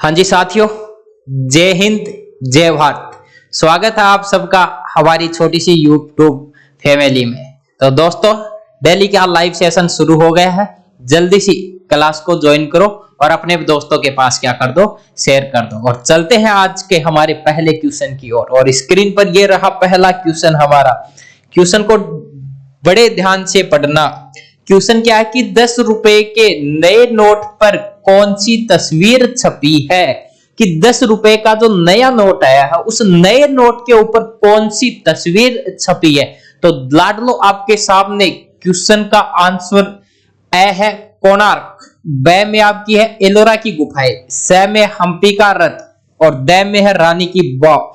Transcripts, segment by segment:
हाँ जी साथियों, जय हिंद जय भारत। स्वागत है आप सबका हमारी छोटी सी यूट्यूब फैमिली में। तो दोस्तों, डेली का लाइव सेशन शुरू हो गया है। जल्दी सी क्लास को ज्वाइन करो और अपने दोस्तों के पास क्या कर दो, शेयर कर दो। और चलते हैं आज के हमारे पहले क्वेश्चन की ओर। और स्क्रीन पर ये रहा पहला क्वेश्चन हमारा। क्वेश्चन को बड़े ध्यान से पढ़ना। क्वेश्चन क्या है कि 10 रुपए के नए नोट पर कौन सी तस्वीर छपी है। कि 10 रुपए का जो नया नोट आया है उस नए नोट के ऊपर कौन सी तस्वीर छपी है। तो लाडलो आपके सामने क्वेश्चन का आंसर ए है कोणार्क, ब में आपकी है एलोरा की गुफाएं, स में हम्पी का रथ और द में है रानी की वाव।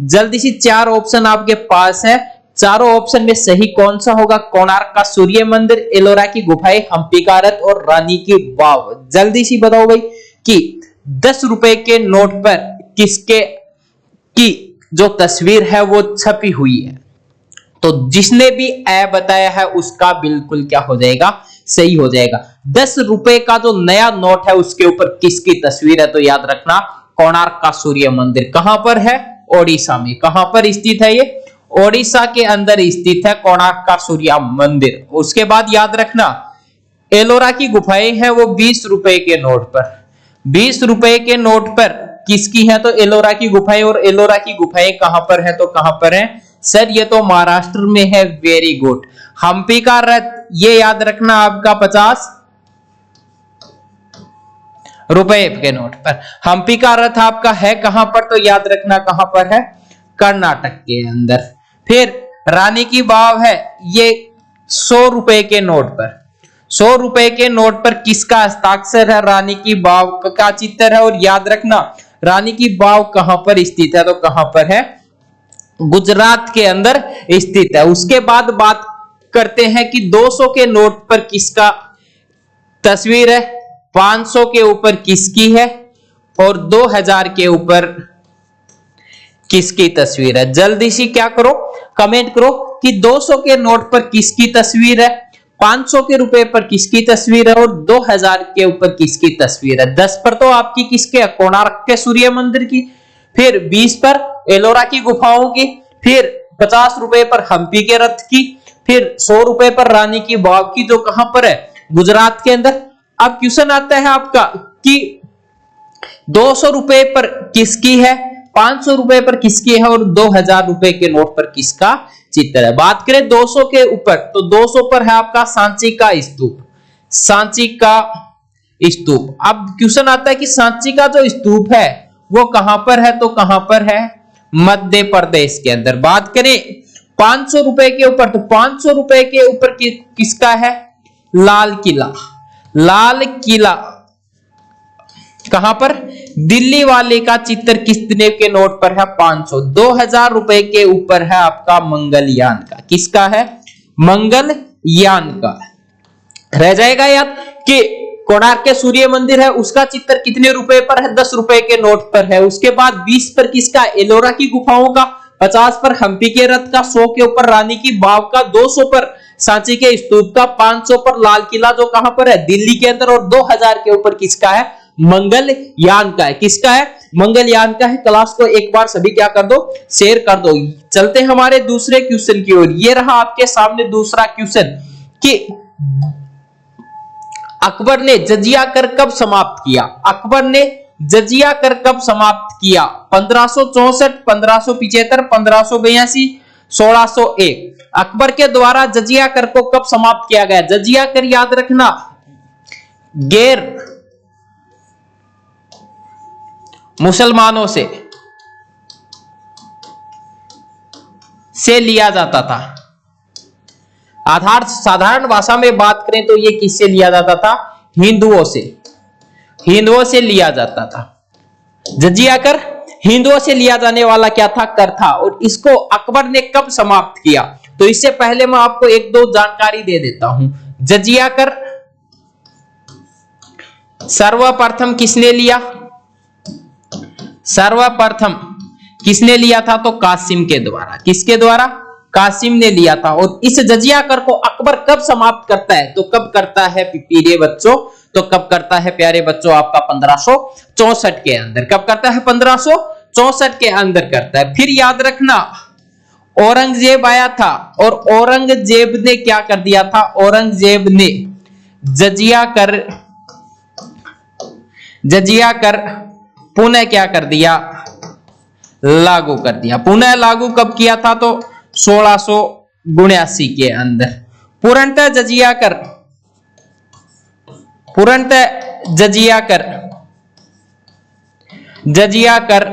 जल्दी से 4 ऑप्शन आपके पास है। चारों ऑप्शन में सही कौन सा होगा? कोणार्क का सूर्य मंदिर, एलोरा की गुफाएं, हम्पी का रथ और रानी की वाव। जल्दी से बताओ भाई कि 10 रुपए के नोट पर किसके की जो तस्वीर है वो छपी हुई है। तो जिसने भी ए बताया है उसका बिल्कुल क्या हो जाएगा, सही हो जाएगा। 10 रुपए का जो नया नोट है उसके ऊपर किसकी तस्वीर है? तो याद रखना कोणार्क का सूर्य मंदिर। कहां पर है? ओडिशा में। कहां पर स्थित है ये? ओडिशा के अंदर स्थित है कोणार्क का सूर्य मंदिर। उसके बाद याद रखना एलोरा की गुफाएं हैं वो 20 रुपए के नोट पर। 20 रुपए के नोट पर किसकी है? तो एलोरा की गुफाएं। और एलोरा की गुफाएं कहां पर है? तो कहां पर है सर? ये तो महाराष्ट्र में है। Very good. हम्पी का रथ ये याद रखना आपका 50 रुपए के नोट पर। हम्पी का रथ आपका है कहां पर? तो याद रखना कहां पर है? कर्नाटक के अंदर। फिर रानी की वाव है ये 100 रुपए के नोट पर। 100 रुपए के नोट पर किसका हस्ताक्षर है? रानी की वाव का चित्र है। और याद रखना रानी की वाव कहां पर स्थित है? तो कहां पर है? गुजरात के अंदर स्थित है। उसके बाद बात करते हैं कि 200 के नोट पर किसका तस्वीर है, 500 के ऊपर किसकी है और 2000 के ऊपर किसकी तस्वीर है। जल्दी से क्या करो, कमेंट करो कि 200 के नोट पर किसकी तस्वीर है, 500 के रुपए पर किसकी तस्वीर है और 2000 के ऊपर किसकी तस्वीर है। 10 पर तो आपकी किसके है? कोणार्क के सूर्य मंदिर की। फिर 20 पर एलोरा की गुफाओं की। फिर 50 रुपए पर हम्पी के रथ की। फिर 100 रुपए पर रानी की वाव की, जो कहां पर है? गुजरात के अंदर। अब क्वेश्चन आता है आपका कि 200 रुपए पर किसकी है, 500 रुपए पर किसकी है और 2000 रुपए के नोट पर किसका चित्र है। बात करें 200 के ऊपर तो 200 पर है आपका सांची का स्तूप। सांची का स्तूप। अब क्वेश्चन आता है कि सांची का जो स्तूप है वो कहां पर है? तो कहां पर है? मध्य प्रदेश के अंदर। बात करें 500 रुपए के ऊपर तो 500 रुपए के ऊपर किसका है? लाल किला। लाल किला कहां पर? दिल्ली वाले का चित्र कितने के नोट पर है? 500। 2000 रुपए के ऊपर है आपका मंगलयान का। किसका है? मंगलयान का। रह जाएगा याद कि कोणार्क के सूर्य मंदिर है उसका चित्र कितने रुपए पर है? 10 रुपए के नोट पर है। उसके बाद 20 पर किसका? एलोरा की गुफाओं का। 50 पर हम्पी के रथ का। 100 के ऊपर रानी की वाव का। 200 पर सांची के स्तूप का। 500 पर लाल किला जो कहां पर है? दिल्ली के अंदर। और 2000 के ऊपर किसका है? मंगलयान का है। किसका है? मंगलयान का है। क्लास को एक बार सभी क्या कर दो, शेयर कर दो। चलते हैं हमारे दूसरे क्वेश्चन की ओर। ये रहा आपके सामने दूसरा क्वेश्चन कि अकबर ने जजिया कर कब समाप्त किया? अकबर ने जजिया कर कब समाप्त किया? 1564, 1575, 1582, 1601। अकबर के द्वारा जजिया कर को कब समाप्त किया गया? जजिया कर याद रखना गैर मुसलमानों से लिया जाता था। आधार साधारण भाषा में बात करें तो ये किससे लिया जाता था? हिंदुओं से। हिंदुओं से लिया जाता था। जजिया कर हिंदुओं से लिया जाने वाला क्या था? कर था। और इसको अकबर ने कब समाप्त किया? तो इससे पहले मैं आपको एक दो जानकारी दे देता हूं। जजिया कर सर्वप्रथम किसने लिया? सर्वप्रथम किसने लिया था? तो कासिम के द्वारा। किसके द्वारा? कासिम ने लिया था। और इस जजिया कर को अकबर कब समाप्त करता है? तो कब करता है प्यारे बच्चों? तो कब करता है प्यारे बच्चों? आपका 1564 के अंदर। कब करता है? 1564 के अंदर करता है। फिर याद रखना औरंगजेब आया था और औरंगजेब ने क्या कर दिया था? औरंगजेब ने जजिया कर पुनः क्या कर दिया? लागू कर दिया। पुनः लागू कब किया था? तो 1679 के अंदर। पूर्णतः जजिया कर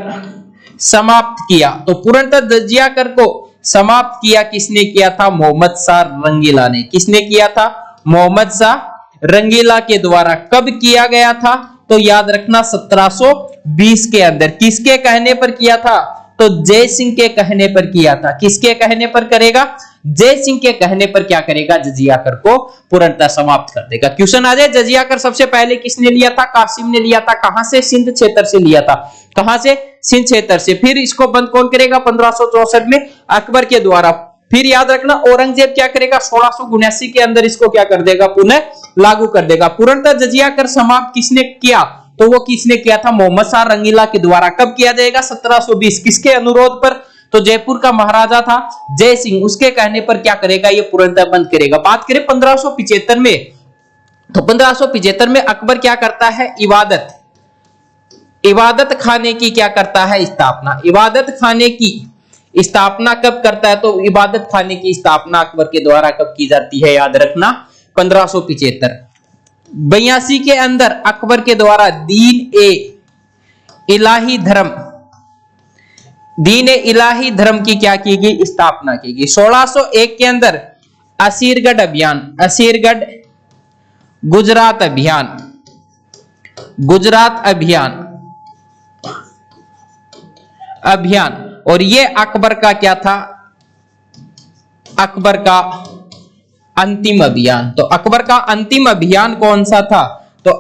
समाप्त किया। तो पूर्णतः जजिया कर को समाप्त किया किसने किया था? मोहम्मद शाह रंगीला ने। किसने किया था? मोहम्मद शाह रंगीला के द्वारा। कब किया गया था? तो याद रखना 1720 के अंदर। किसके कहने पर किया था? तो जय सिंह के कहने पर किया था। किसके कहने पर करेगा? जय सिंह के कहने पर क्या करेगा? जजिया कर को पूर्णतः समाप्त कर देगा। क्वेश्चन आ जाए, जजिया कर सबसे पहले किसने लिया था? कासिम ने लिया था। कहां से? सिंध क्षेत्र से लिया था। कहां से? सिंध क्षेत्र से। फिर इसको बंद कौन करेगा? 1564 में अकबर के द्वारा। फिर याद रखना औरंगजेब क्या करेगा? 1679 के अंदर इसको क्या कर देगा? पुनः लागू कर देगा। पूर्णतः जजिया कर समाप्त किसने किया? तो वो किसने किया था? मोहम्मद शाह रंगीला के द्वारा। कब किया जाएगा? 1720। किसके अनुरोध पर? तो जयपुर का महाराजा था जय सिंह, उसके कहने पर क्या करेगा? ये पूर्णतः बंद करेगा। बात करें 1575 में, तो 1575 में अकबर क्या करता है? इबादत खाने की क्या करता है? स्थापना। इबादत खाने की स्थापना कब करता है? तो इबादत खाने की स्थापना अकबर के द्वारा कब की जाती है? याद रखना 1575। 82 के अंदर अकबर के द्वारा दीन ए इलाही धर्म की क्या की गई? स्थापना की गई। 1601 के अंदर असीरगढ़ गुजरात अभियान। और ये अकबर का क्या था? अकबर का अंतिम अभियान। तो अकबर का अंतिम अभियान कौन सा था? तो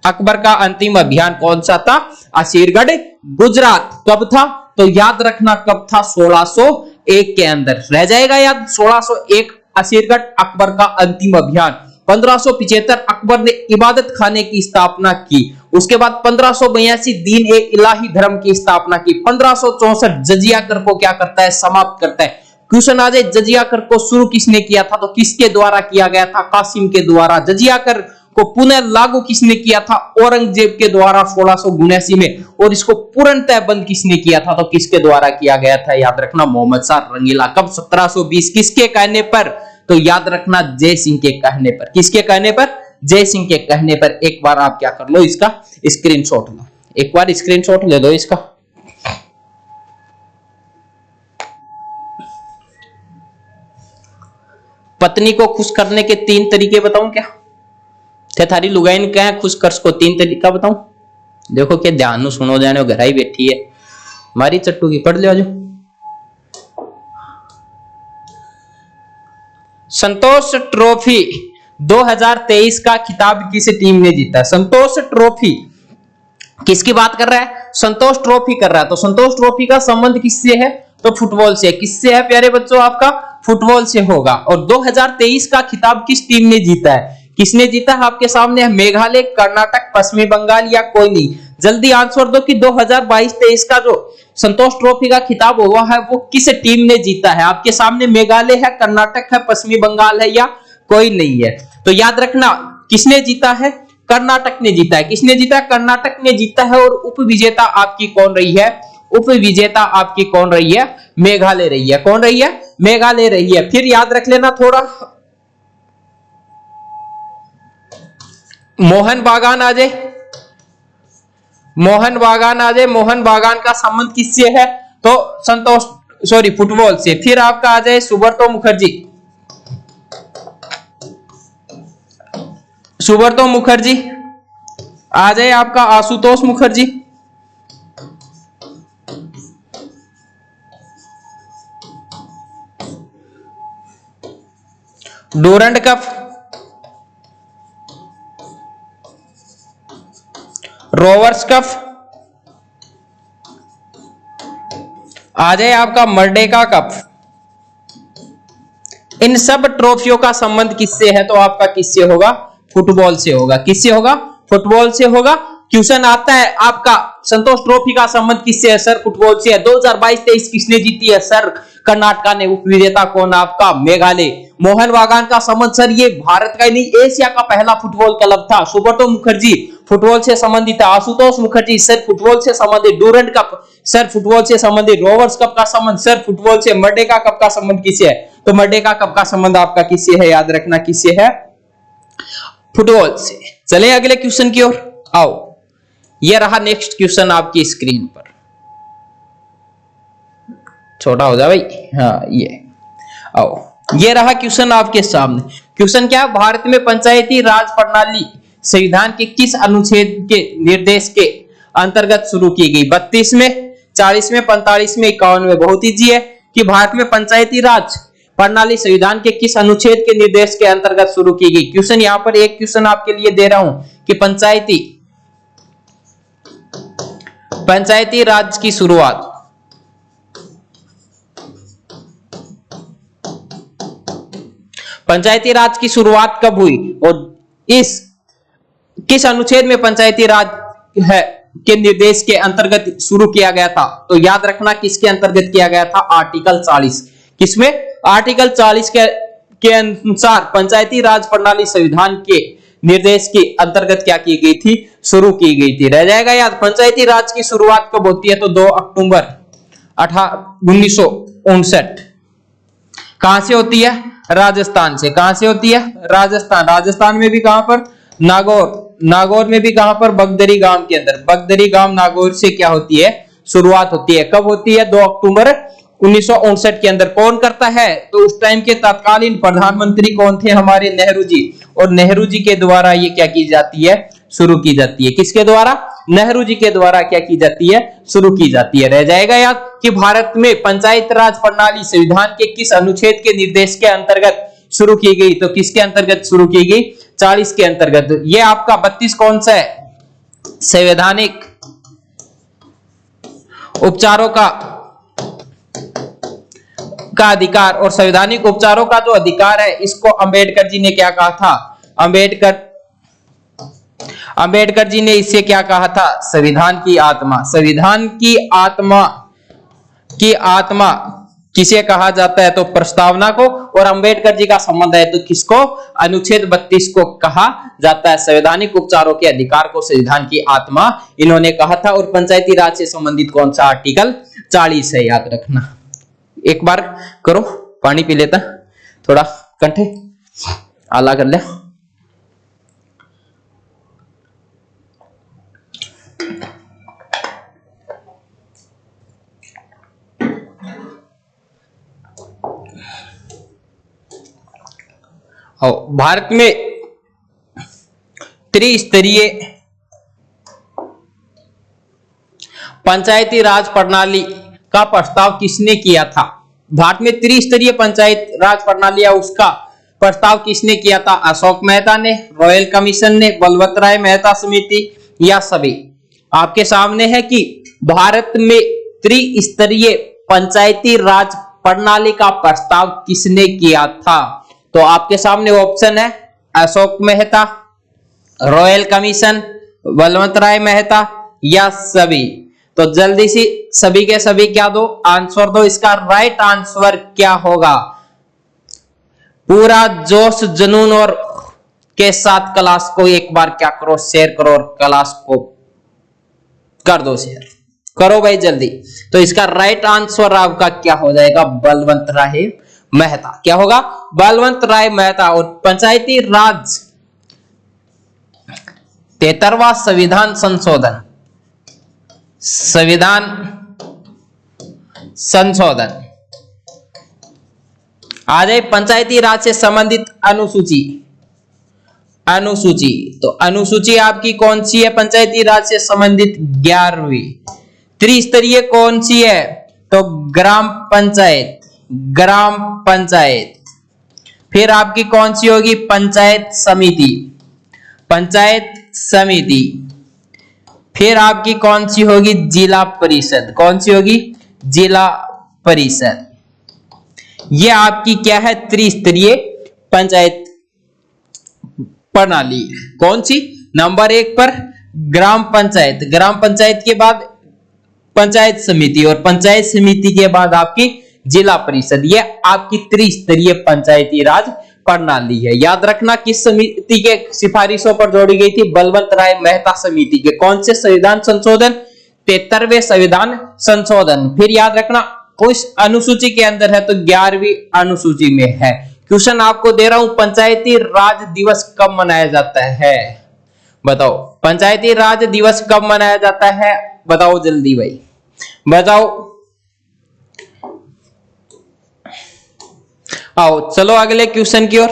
अकबर का अंतिम अभियान कौन सा था? असीरगढ़ गुजरात। कब था? तो याद रखना कब था? 1601 के अंदर। रह जाएगा याद? 1601 असीरगढ़ अकबर का अंतिम अभियान। 1575 अकबर ने इबादत खाने की स्थापना की। उसके बाद 1582 दीन ए इलाही धर्म की स्थापना की। 1564 जजिया कर को क्या करता है? समाप्त करता है। क्वेश्चन आ जाए, जजिया कर को शुरू किसने किया था? तो किसके द्वारा किया गया था? कासिम के द्वारा। जजिया कर को पुनः लागू किसने किया था? औरंगजेब के द्वारा 1679 में। और इसको पूर्णतः बंद किसने किया था? तो किसके द्वारा किया गया था? याद रखना मोहम्मद शाह रंगीला। कब? 1720। किसके कहने पर? तो याद रखना जय सिंह के कहने पर। किसके कहने पर? जय सिंह के कहने पर। एक बार आप क्या कर लो, इसका स्क्रीनशॉट लो। एक बार स्क्रीनशॉट ले लो इसका। पत्नी को खुश करने के 3 तरीके बताऊं क्या? थारी लुगाइन क्या खुश कर सको? 3 तरीका बताऊं? देखो क्या ध्यान सुनो, जाने घर ही बैठी है मारी चट्टू की। पढ़ लो। संतोष ट्रॉफी 2023 का खिताब किस टीम ने जीता? संतोष ट्रॉफी किसकी बात कर रहा है? संतोष ट्रॉफी कर रहा है। तो संतोष ट्रॉफी का संबंध किससे है? तो फुटबॉल से। किससे है प्यारे बच्चों? आपका फुटबॉल से होगा। और 2023 का खिताब किस टीम ने जीता है? किसने जीता है? आपके सामने है मेघालय, कर्नाटक, पश्चिमी बंगाल या कोई नहीं। जल्दी आंसर दो कि 2022-23 का जो संतोष ट्रॉफी का खिताब हुआ है वो किस टीम ने जीता है? आपके सामने मेघालय है, कर्नाटक है, पश्चिमी बंगाल है या कोई नहीं है। तो याद रखना किसने जीता है? कर्नाटक ने जीता है। किसने जीता है? कर्नाटक ने जीता है। और उप विजेता आपकी कौन रही है? उप विजेता आपकी कौन रही है? मेघालय रही है। कौन रही है? मेघालय रही है। फिर याद रख लेना थोड़ा, मोहन बागान आ जाए। मोहन बागान का संबंध किससे है? तो फुटबॉल से। फिर आपका आ जाए सुब्रतो मुखर्जी आ जाए। आपका Ashutosh Mukherjee, Durand Cup, Rovers Cup आ जाए। आपका मर्डेका कप, इन सब ट्रॉफियों का संबंध किससे है? तो आपका किससे होगा? फुटबॉल से होगा। किससे होगा? फुटबॉल से होगा। क्वेश्चन आता है आपका, संतोष ट्रॉफी का संबंध किससे है? सर फुटबॉल से है। 2022-23 किसने जीती है? सर कर्नाटका ने। उप विजेता कौन? आपका मेघालय। मोहन बागान का संबंध सर ये भारत का ही नहीं, एशिया का पहला फुटबॉल क्लब था। सुब्रतो मुखर्जी फुटबॉल से संबंधित है। आशुतोष मुखर्जी सर फुटबॉल से संबंधित। डूरंड कप सर फुटबॉल से संबंधित। रोवर्स कप का संबंध सर फुटबॉल से। मर्डेका कप का संबंध किससे है? तो मर्डेका कप का संबंध आपका किससे है? याद रखना किससे है? फुटबॉल से। चले अगले क्वेश्चन की ओर। आओ, यह रहा नेक्स्ट क्वेश्चन आपकी स्क्रीन पर। छोटा हो जा भाई। हाँ, ये आओ, ये रहा क्वेश्चन आपके सामने। क्वेश्चन क्या है? भारत में पंचायती राज प्रणाली संविधान के किस अनुच्छेद के निर्देश के अंतर्गत शुरू की गई? 32 में, 40 में, 45 में, 51 में। बहुत इजी है कि भारत में पंचायती राज प्रणाली संविधान के किस अनुच्छेद के निर्देश के अंतर्गत शुरू की गई। क्वेश्चन यहां पर एक क्वेश्चन आपके लिए दे रहा हूं कि पंचायती राज की शुरुआत पंचायती राज की शुरुआत कब हुई और इस किस अनुच्छेद में पंचायती राज है के निर्देश के अंतर्गत शुरू किया गया था? तो याद रखना किसके अंतर्गत किया गया था? आर्टिकल 40। किसमें? आर्टिकल 40 के अनुसार पंचायती राज प्रणाली संविधान के निर्देश के अंतर्गत क्या की गई थी? शुरू की गई थी। रह जाएगा याद। पंचायती राज की शुरुआत कब होती है? तो 2 अक्टूबर 1959। कहां से होती है? राजस्थान से। कहां से होती है? राजस्थान। राजस्थान में भी कहां पर? नागौर। नागौर में भी कहां पर? बगदरी गांव के अंदर। बगदरी गांव नागौर से क्या होती है? शुरुआत होती है। कब होती है? 2 अक्टूबर 1959 के अंदर। कौन करता है? तो उस टाइम के तत्कालीन प्रधानमंत्री कौन थे? हमारे नेहरू जी। और नेहरू जी के द्वारा ये क्या की जाती है? शुरू की जाती है। किसके द्वारा? नेहरू जी के द्वारा क्या की जाती है? शुरू की जाती है। रह जाएगा याद कि भारत में पंचायत राज प्रणाली संविधान के किस अनुच्छेद के निर्देश के अंतर्गत शुरू की गई? तो किसके अंतर्गत शुरू की गई? 40 के अंतर्गत। ये आपका 32 कौन सा है? संवैधानिक उपचारों का अधिकार। और संवैधानिक उपचारों का जो अधिकार है इसको अंबेडकर जी ने क्या कहा था? अंबेडकर जी ने इससे क्या कहा था? संविधान की आत्मा। संविधान की आत्मा किसे कहा जाता है? तो प्रस्तावना को। और अंबेडकर जी का संबंध है तो किसको? अनुच्छेद 32 को कहा जाता है। संवैधानिक उपचारों के अधिकार को संविधान की आत्मा इन्होंने कहा था। और पंचायती राज से संबंधित कौन सा? आर्टिकल 40 है। याद रखना। एक बार करो, पानी पी लेता, थोड़ा कंठे आला कर ले। भारत में त्रिस्तरीय पंचायती राज प्रणाली का प्रस्ताव किसने किया था? भारत में त्रिस्तरीय पंचायत राज प्रणाली है उसका प्रस्ताव किसने किया था? अशोक मेहता ने, रॉयल कमीशन ने, बलवंत राय मेहता समिति या सभी? आपके सामने है कि भारत में त्रिस्तरीय पंचायती राज प्रणाली का प्रस्ताव किसने किया था? तो आपके सामने ऑप्शन है अशोक मेहता, रॉयल कमीशन, बलवंत राय मेहता या सभी। तो जल्दी से सभी के सभी क्या दो? आंसर दो। इसका राइट आंसर क्या होगा? पूरा जोश जुनून और के साथ क्लास को एक बार क्या करो? शेयर करो और क्लास को कर दो शेयर। करो भाई जल्दी। तो इसका राइट आंसर आपका क्या हो जाएगा? बलवंत राय मेहता। क्या होगा? बलवंत राय मेहता। और पंचायती राज 73वां संविधान संशोधन आ जाए। पंचायती राज से संबंधित अनुसूची। तो अनुसूची आपकी कौन सी है? पंचायती राज से संबंधित 11वीं। त्रिस्तरीय कौन सी है? तो ग्राम पंचायत। फिर आपकी कौन सी होगी? पंचायत समिति। फिर आपकी कौन सी होगी? जिला परिषद। कौन सी होगी? जिला परिषद। ये आपकी क्या है, त्रिस्तरीय पंचायत प्रणाली। कौन सी? नंबर 1 पर ग्राम पंचायत, ग्राम पंचायत के बाद पंचायत समिति और पंचायत समिति के बाद आपकी जिला परिषद। ये आपकी त्रिस्तरीय पंचायती राज प्रणाली है। याद रखना किस समिति के सिफारिशों पर जोड़ी गई थी? बलवंत राय मेहता समिति के। कौन से संविधान संशोधन? 73वें संविधान संशोधन। फिर याद रखना उस अनुसूची के अंदर है तो 11वीं अनुसूची में है। क्वेश्चन आपको दे रहा हूं, पंचायती राज दिवस कब मनाया जाता है? बताओ, पंचायती राज दिवस कब मनाया जाता है? बताओ जल्दी भाई, बताओ। आओ चलो अगले क्वेश्चन की ओर।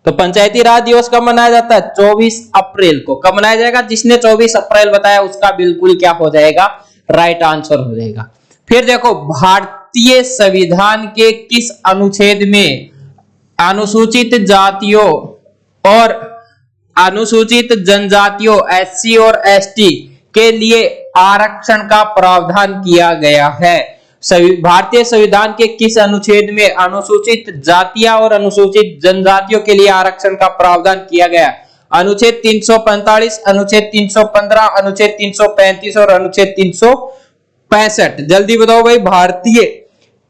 तो पंचायती राज दिवस कब मनाया जाता है? 24 अप्रैल को। कब मनाया जाएगा? जिसने 24 अप्रैल बताया उसका बिल्कुल क्या हो जाएगा? राइट आंसर हो जाएगा। फिर देखो, भारतीय संविधान के किस अनुच्छेद में अनुसूचित जातियों और अनुसूचित जनजातियों एससी और एसटी के लिए आरक्षण का प्रावधान किया गया है? भारतीय संविधान के किस अनुच्छेद में अनुसूचित जातियां और अनुसूचित जनजातियों के लिए आरक्षण का प्रावधान किया गया? अनुच्छेद 345, अनुच्छेद 315, अनुच्छेद 335 और अनुच्छेद 365। जल्दी बताओ भाई, भारतीय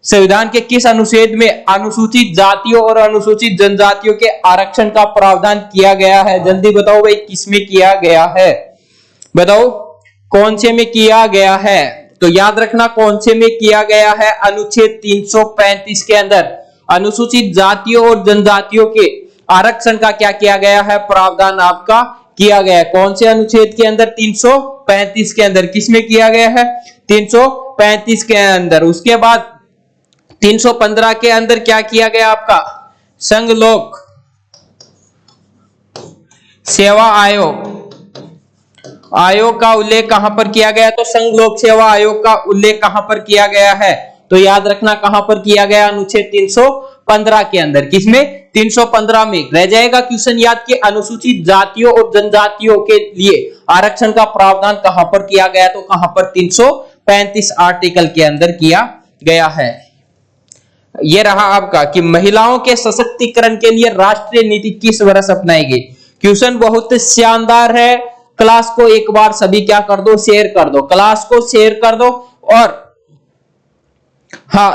संविधान के किस अनुच्छेद में अनुसूचित जातियों और अनुसूचित जनजातियों के आरक्षण का प्रावधान किया गया है? जल्दी बताओ भाई, किसमें किया गया है? बताओ कौन से में किया गया है? तो याद रखना कौन से में किया गया है? अनुच्छेद 335 के अंदर अनुसूचित जातियों और जनजातियों के आरक्षण का क्या किया गया है? प्रावधान आपका किया गया है। कौन से अनुच्छेद के अंदर? 335 के अंदर। किसमें किया गया है? 335 के अंदर। उसके बाद 315 के अंदर क्या किया गया आपका? संघ लोक सेवा आयोग का उल्लेख कहां पर किया गया? तो संघ लोक सेवा आयोग का उल्लेख कहां पर किया गया है? तो याद रखना कहां पर किया गया? अनुच्छेद 315 के अंदर। किसमें? 315 में। रह जाएगा क्वेश्चन याद कि अनुसूचित जातियों और जनजातियों के लिए आरक्षण का प्रावधान कहां पर किया गया? तो कहां पर? 335 आर्टिकल के अंदर किया गया है। यह रहा आपका कि महिलाओं के सशक्तिकरण के लिए राष्ट्रीय नीति किस वर्ष अपनाई गई? क्वेश्चन बहुत शानदार है। क्लास को एक बार सभी क्या कर दो? शेयर कर दो। क्लास को शेयर कर दो। और हाँ,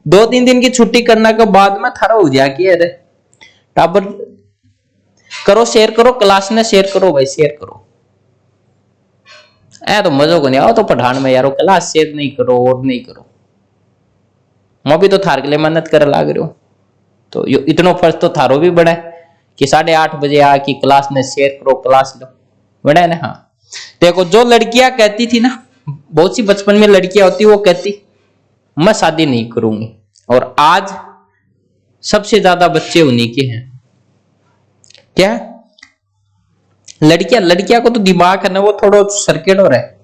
2-3 दिन की छुट्टी करने के बाद में थारा हो जाए कि टाबर करो, शेयर करो, क्लास ने शेयर करो भाई, शेयर करो। ऐ तो मजा को नहीं आओ तो पढ़ान में यारो, क्लास शेयर नहीं करो और नहीं करो। मैं भी तो थार के लिए मेहनत कर लाग रही हूं, तो इतना फर्ज तो थारो भी बड़ा है कि 8:30 बजे आके क्लास ने शेयर करो, क्लास लो, बड़ा है ना। हाँ देखो, जो लड़कियां कहती थी ना, बहुत सी बचपन में लड़कियां होती, वो कहती मैं शादी नहीं करूंगी, और आज सबसे ज्यादा बच्चे उन्हीं के हैं। क्या? लड़कियां को तो दिमाग है ना, वो थोड़ा सर्किट हो रहा है।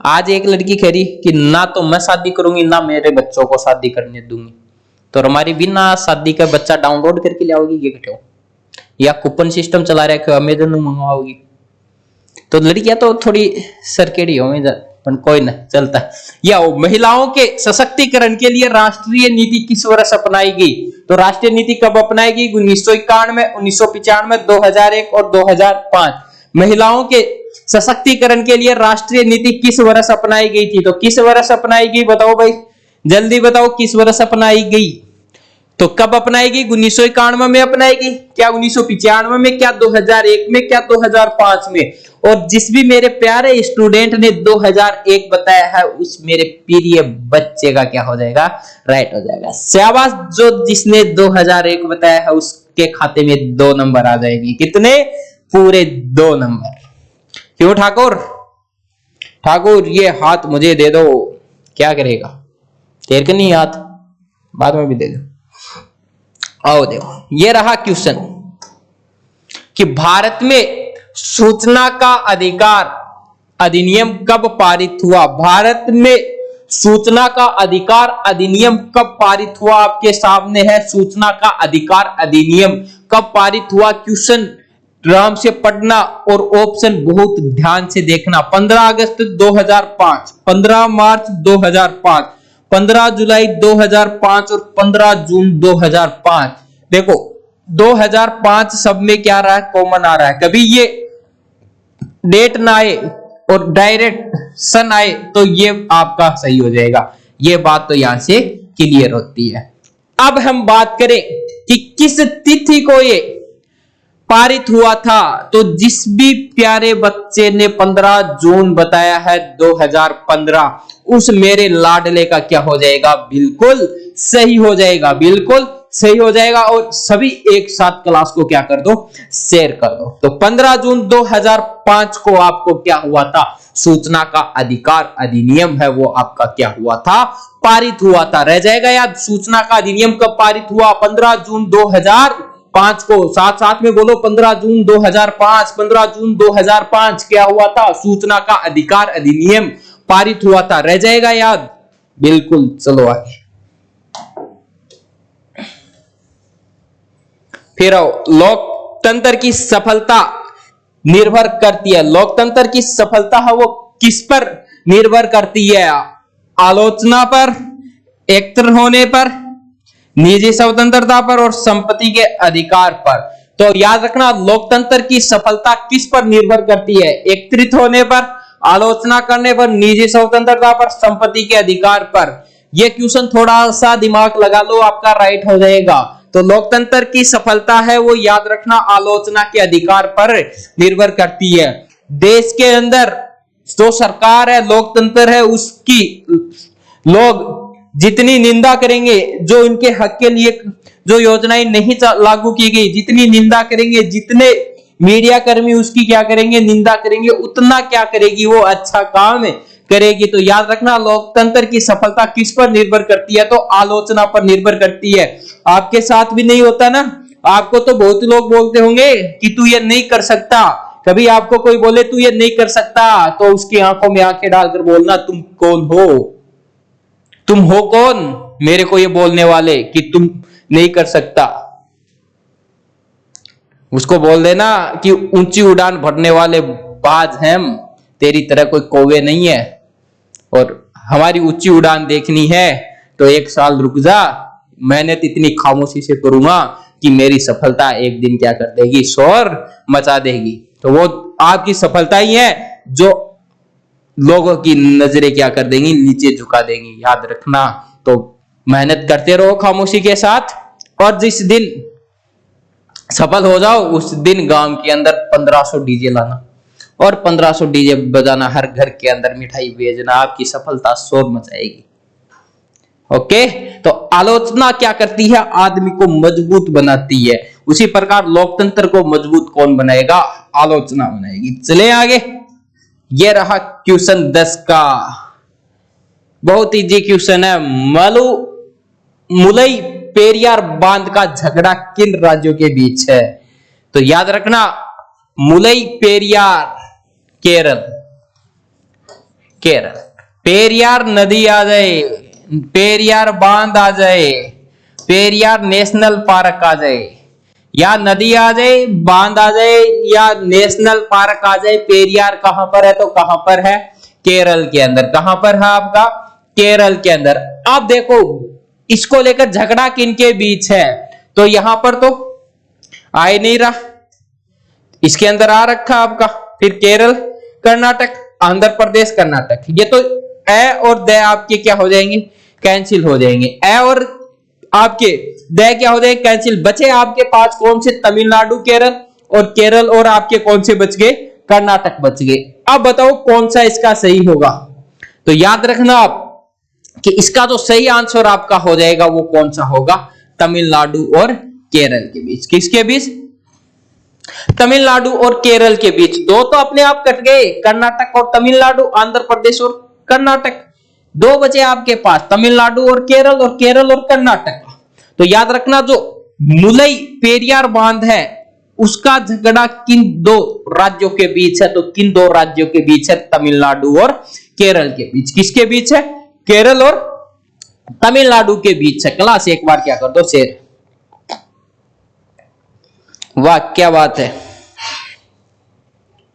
आज एक लड़की कह रही कि ना तो मैं शादी करूंगी, ना मेरे बच्चों को शादी करने दूंगी। तो हमारी बिना शादी का बच्चा डाउनलोड करके लाओगी ये घटो, या कूपन सिस्टम चला रखे हो, अमेजन में मंगवाओगी। तो लड़कियां तो थोड़ी सरकेड़ी हो, पर कोई ना चलता। या महिलाओं के सशक्तिकरण के लिए राष्ट्रीय नीति किस वर्ष अपनाई गई? तो राष्ट्रीय नीति कब अपनाई गई? 1991, 1995, 2001 और 2005। महिलाओं के सशक्तिकरण के लिए राष्ट्रीय नीति किस वर्ष अपनाई गई थी? तो किस वर्ष अपनाई गई? बताओ भाई, जल्दी बताओ, किस वर्ष अपनाई गई? तो कब अपनाई गई? 1991 में अपनाई गई क्या? 1995 में क्या? 2001 में क्या? 2005 में? और जिस भी मेरे प्यारे स्टूडेंट ने 2001 बताया है, उस मेरे प्रिय बच्चे का क्या हो जाएगा? राइट हो जाएगा। शाबाश। जो जिसने 2001 बताया है उसके खाते में 2 नंबर आ जाएगी। कितने? पूरे 2 नंबर। क्यों ठाकुर? ठाकुर ये हाथ मुझे दे दो। क्या करेगा? तेरे को नहीं हाथ, बाद में भी दे दो। आओ देखो, ये रहा क्वेश्चन कि भारत में सूचना का अधिकार अधिनियम कब पारित हुआ? भारत में सूचना का अधिकार अधिनियम कब पारित हुआ? आपके सामने है, सूचना का अधिकार अधिनियम कब पारित हुआ? क्वेश्चन आराम से पढ़ना और ऑप्शन बहुत ध्यान से देखना। 15 अगस्त 2005, 15 मार्च 2005, 15 जुलाई 2005 और 15 जून 2005। देखो 2005 सब में क्या रहा है, कॉमन आ रहा है। कभी ये डेट ना आए और डायरेक्ट सन आए तो ये आपका सही हो जाएगा। ये बात तो यहां से क्लियर होती है। अब हम बात करें कि किस तिथि को ये पारित हुआ था, तो जिस भी प्यारे बच्चे ने 15 जून बताया है 2015, उस मेरे लाडले का क्या हो जाएगा, बिल्कुल सही हो जाएगा, बिल्कुल सही हो जाएगा। और सभी एक साथ क्लास को क्या कर दो, शेयर कर दो। तो 15 जून 2005 को आपको क्या हुआ था, सूचना का अधिकार अधिनियम है वो आपका क्या हुआ था, पारित हुआ था। रह जाएगा याद, सूचना का अधिनियम कब पारित हुआ, 15 जून 2005 को। साथ साथ में बोलो 15 जून 2005। 15 जून 2005 क्या हुआ था, सूचना का अधिकार अधिनियम पारित हुआ था। रह जाएगा याद, बिल्कुल। चलो आगे फिर आओ, लोकतंत्र की सफलता निर्भर करती है, लोकतंत्र की सफलता है वो किस पर निर्भर करती है, आलोचना पर, एकत्र होने पर, निजी स्वतंत्रता पर और संपत्ति के अधिकार पर। तो याद रखना, लोकतंत्र की सफलता किस पर निर्भर करती है, एकत्रित होने पर, आलोचना करने पर, निजी स्वतंत्रता पर, संपत्ति के अधिकार पर। यह क्वेश्चन थोड़ा सा दिमाग लगा लो, आपका राइट हो जाएगा। तो लोकतंत्र की सफलता है वो याद रखना आलोचना के अधिकार पर निर्भर करती है। देश के अंदर जो सरकार है, लोकतंत्र है, उसकी लोग जितनी निंदा करेंगे, जो इनके हक के लिए जो योजनाएं नहीं लागू की गई, जितनी निंदा करेंगे, जितने मीडिया कर्मी उसकी क्या करेंगे, निंदा करेंगे, उतना क्या करेगी वो, अच्छा काम करेगी। तो याद रखना लोकतंत्र की सफलता किस पर निर्भर करती है, तो आलोचना पर निर्भर करती है। आपके साथ भी नहीं होता ना, आपको तो बहुत लोग बोलते होंगे कि तू ये नहीं कर सकता। कभी आपको कोई बोले तू ये नहीं कर सकता, तो उसकी आंखों में आंखें डालकर बोलना तुम कौन हो, तुम हो कौन मेरे को ये बोलने वाले कि तुम नहीं कर सकता। उसको बोल देना कि ऊंची उड़ान भरने वाले बाज हैं हम, तेरी तरह कोई कौवे नहीं है, और हमारी ऊंची उड़ान देखनी है तो 1 साल रुक जा, मेहनत इतनी खामोशी से करूंगा कि मेरी सफलता एक दिन क्या कर देगी, शोर मचा देगी। तो वो आपकी सफलता ही है जो लोगों की नजरें क्या कर देंगी, नीचे झुका देंगी। याद रखना, तो मेहनत करते रहो खामोशी के साथ, और जिस दिन सफल हो जाओ उस दिन गांव के अंदर 1500 डीजे लाना और 1500 डीजे बजाना, हर घर के अंदर मिठाई भेजना, आपकी सफलता शोर मचाएगी। ओके, तो आलोचना क्या करती है, आदमी को मजबूत बनाती है। उसी प्रकार लोकतंत्र को मजबूत कौन बनाएगा, आलोचना बनाएगी। चले आगे, ये रहा क्वेश्चन 10 का, बहुत इजी क्वेश्चन है। मुलई पेरियार बांध का झगड़ा किन राज्यों के बीच है, तो याद रखना मुलई पेरियार केरल, केरल, पेरियार नदी आ जाए, पेरियार बांध आ जाए, पेरियार नेशनल पार्क आ जाए, या नदी आ जाए, बांध आ जाए, या नेशनल पार्क आ जाए, पेरियार कहां पर है, तो कहां पर है, केरल के अंदर। कहां पर है आपका, केरल के अंदर। अब देखो इसको लेकर झगड़ा किनके बीच है, तो यहां पर तो आ ही नहीं रहा, इसके अंदर आ रखा आपका, फिर केरल, कर्नाटक, आंध्र प्रदेश, कर्नाटक। ये तो ए और द आपके क्या हो जाएंगे, कैंसिल हो जाएंगे। ए और आपके द क्या हो जाएंगे, कैंसिल। बचे आपके पास कौन से, तमिलनाडु, केरल, और केरल और आपके कौन से बच गए, कर्नाटक बच गए। अब बताओ कौन सा इसका सही होगा, तो याद रखना आप कि इसका जो सही आंसर आपका हो जाएगा वो कौन सा होगा, तमिलनाडु और केरल के बीच। किसके बीच, तमिलनाडु और केरल के बीच। दो तो अपने आप कट गए, कर्नाटक और तमिलनाडु, आंध्र प्रदेश और कर्नाटक। दो बचे आपके पास, तमिलनाडु और केरल और कर्नाटक। तो याद रखना जो मुलई पेरियार बांध है उसका झगड़ा किन दो राज्यों के बीच है, तो किन दो राज्यों के बीच है, तमिलनाडु और केरल के बीच। किसके बीच है, केरल और तमिलनाडु के बीच है। क्लास एक बार क्या कर दो शेयर। वाह क्या बात है।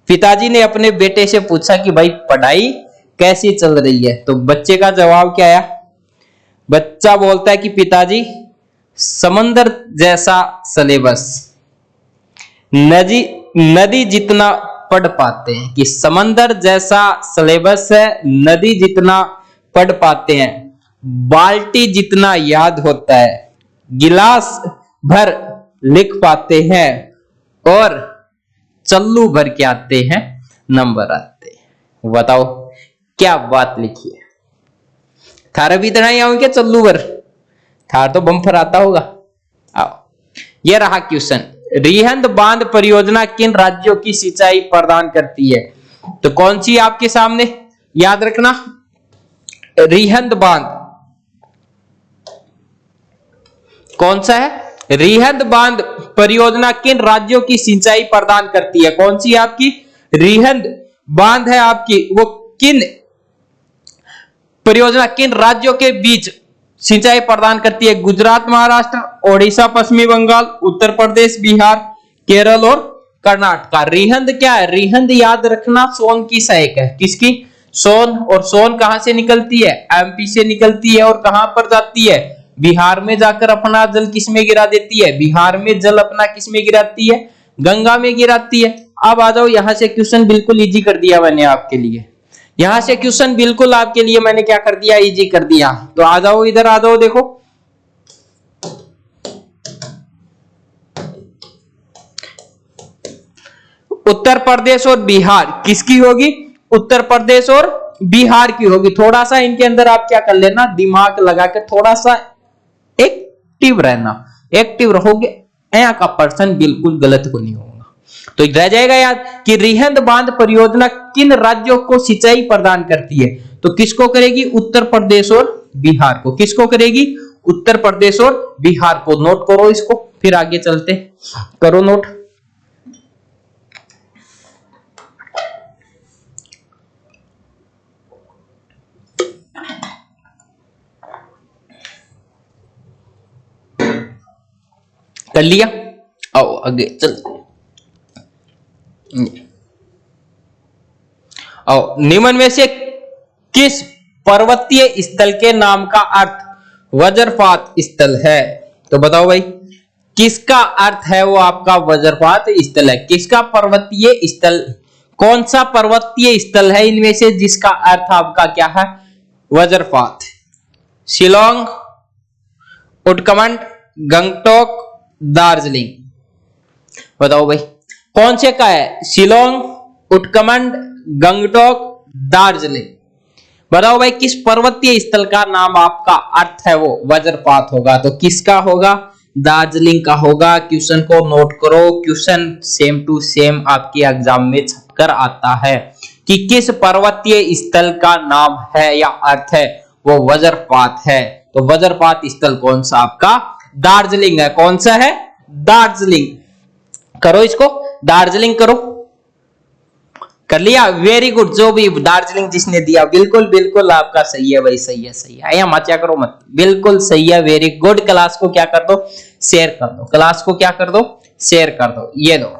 पिताजी ने अपने बेटे से पूछा कि भाई पढ़ाई कैसी चल रही है, तो बच्चे का जवाब क्या आया, बच्चा बोलता है कि पिताजी समंदर जैसा सिलेबस, नदी नदी जितना पढ़ पाते हैं, कि समंदर जैसा सिलेबस है, नदी जितना पढ़ पाते हैं, बाल्टी जितना याद होता है, गिलास भर लिख पाते हैं, और चल्लू भर के आते हैं नंबर आते हैं। बताओ क्या बात लिखी है। थारा भी इतना ही आऊं क्या चल्लू भर? थार तो बम्फर आता होगा। आओ, ये रहा क्वेश्चन। रिहंद बांध परियोजना किन राज्यों की सिंचाई प्रदान करती है? तो कौन सी आपके सामने, याद रखना, रिहंद बांध कौन सा है? रिहंद बांध परियोजना किन राज्यों की सिंचाई प्रदान करती है? कौन सी आपकी रिहंद बांध है आपकी, वो किन परियोजना किन राज्यों के बीच सिंचाई प्रदान करती है? गुजरात, महाराष्ट्र, ओडिशा, पश्चिमी बंगाल, उत्तर प्रदेश, बिहार, केरल और कर्नाटका। रिहंद क्या है? रिहंद याद रखना सोन की सहायक है। किसकी? सोन। और सोन कहां से निकलती है? एमपी से निकलती है। और कहां पर जाती है? बिहार में जाकर अपना जल किसमें गिरा देती है? बिहार में जल अपना किसमें गिराती है? गंगा में गिराती है। अब आ जाओ, यहां से क्वेश्चन बिल्कुल इजी कर दिया मैंने आपके लिए। यहां से क्वेश्चन बिल्कुल आपके लिए मैंने क्या कर दिया? इजी कर दिया। तो आ जाओ, इधर आ जाओ, देखो उत्तर प्रदेश और बिहार किसकी होगी? उत्तर प्रदेश और बिहार की होगी। थोड़ा सा इनके अंदर आप क्या कर लेना, दिमाग लगा के थोड़ा सा एक्टिव रहना। एक्टिव रहोगे, यहाँ का पर्सन बिल्कुल गलत को नहीं होगा। तो रह जाएगा याद कि रिहंद बांध परियोजना किन राज्यों को सिंचाई प्रदान करती है? तो किसको करेगी? उत्तर प्रदेश और बिहार को। किसको करेगी? उत्तर प्रदेश और बिहार को। नोट करो इसको, फिर आगे चलते। करो नोट। कर लिया? आओ आगे चलते। आओ, निम्न में से किस पर्वतीय स्थल के नाम का अर्थ वज्रपात स्थल है? तो बताओ भाई, किसका अर्थ है वो आपका वज्रपात स्थल है? किसका पर्वतीय स्थल, कौन सा पर्वतीय स्थल है इनमें से जिसका अर्थ आपका क्या है? वज्रपात। शिलोंग, उटकमंड, गंगटोक, दार्जिलिंग। बताओ भाई कौन से का है? शिलोंग, उटकमंड, गंगटोक, दार्जिलिंग। बताओ भाई किस पर्वतीय स्थल का नाम आपका अर्थ है वो वज्रपात होगा? तो किसका होगा? दार्जिलिंग का होगा। क्वेश्चन को नोट करो, क्वेश्चन सेम टू सेम आपके एग्जाम में छपकर आता है कि किस पर्वतीय स्थल का नाम है या अर्थ है वो वज्रपात है। तो वज्रपात स्थल कौन सा आपका? दार्जिलिंग है। कौन सा है? दार्जिलिंग। करो इसको, दार्जिलिंग करो। कर लिया? Very good. जो भी दार्जिलिंग जिसने दिया, बिल्कुल बिल्कुल आपका सही है भाई, सही है, सही है। मत क्या करो मत, बिल्कुल सही है, वेरी गुड। क्लास को क्या कर दो? शेयर कर दो। क्लास को क्या कर दो? शेयर कर दो। ये लो,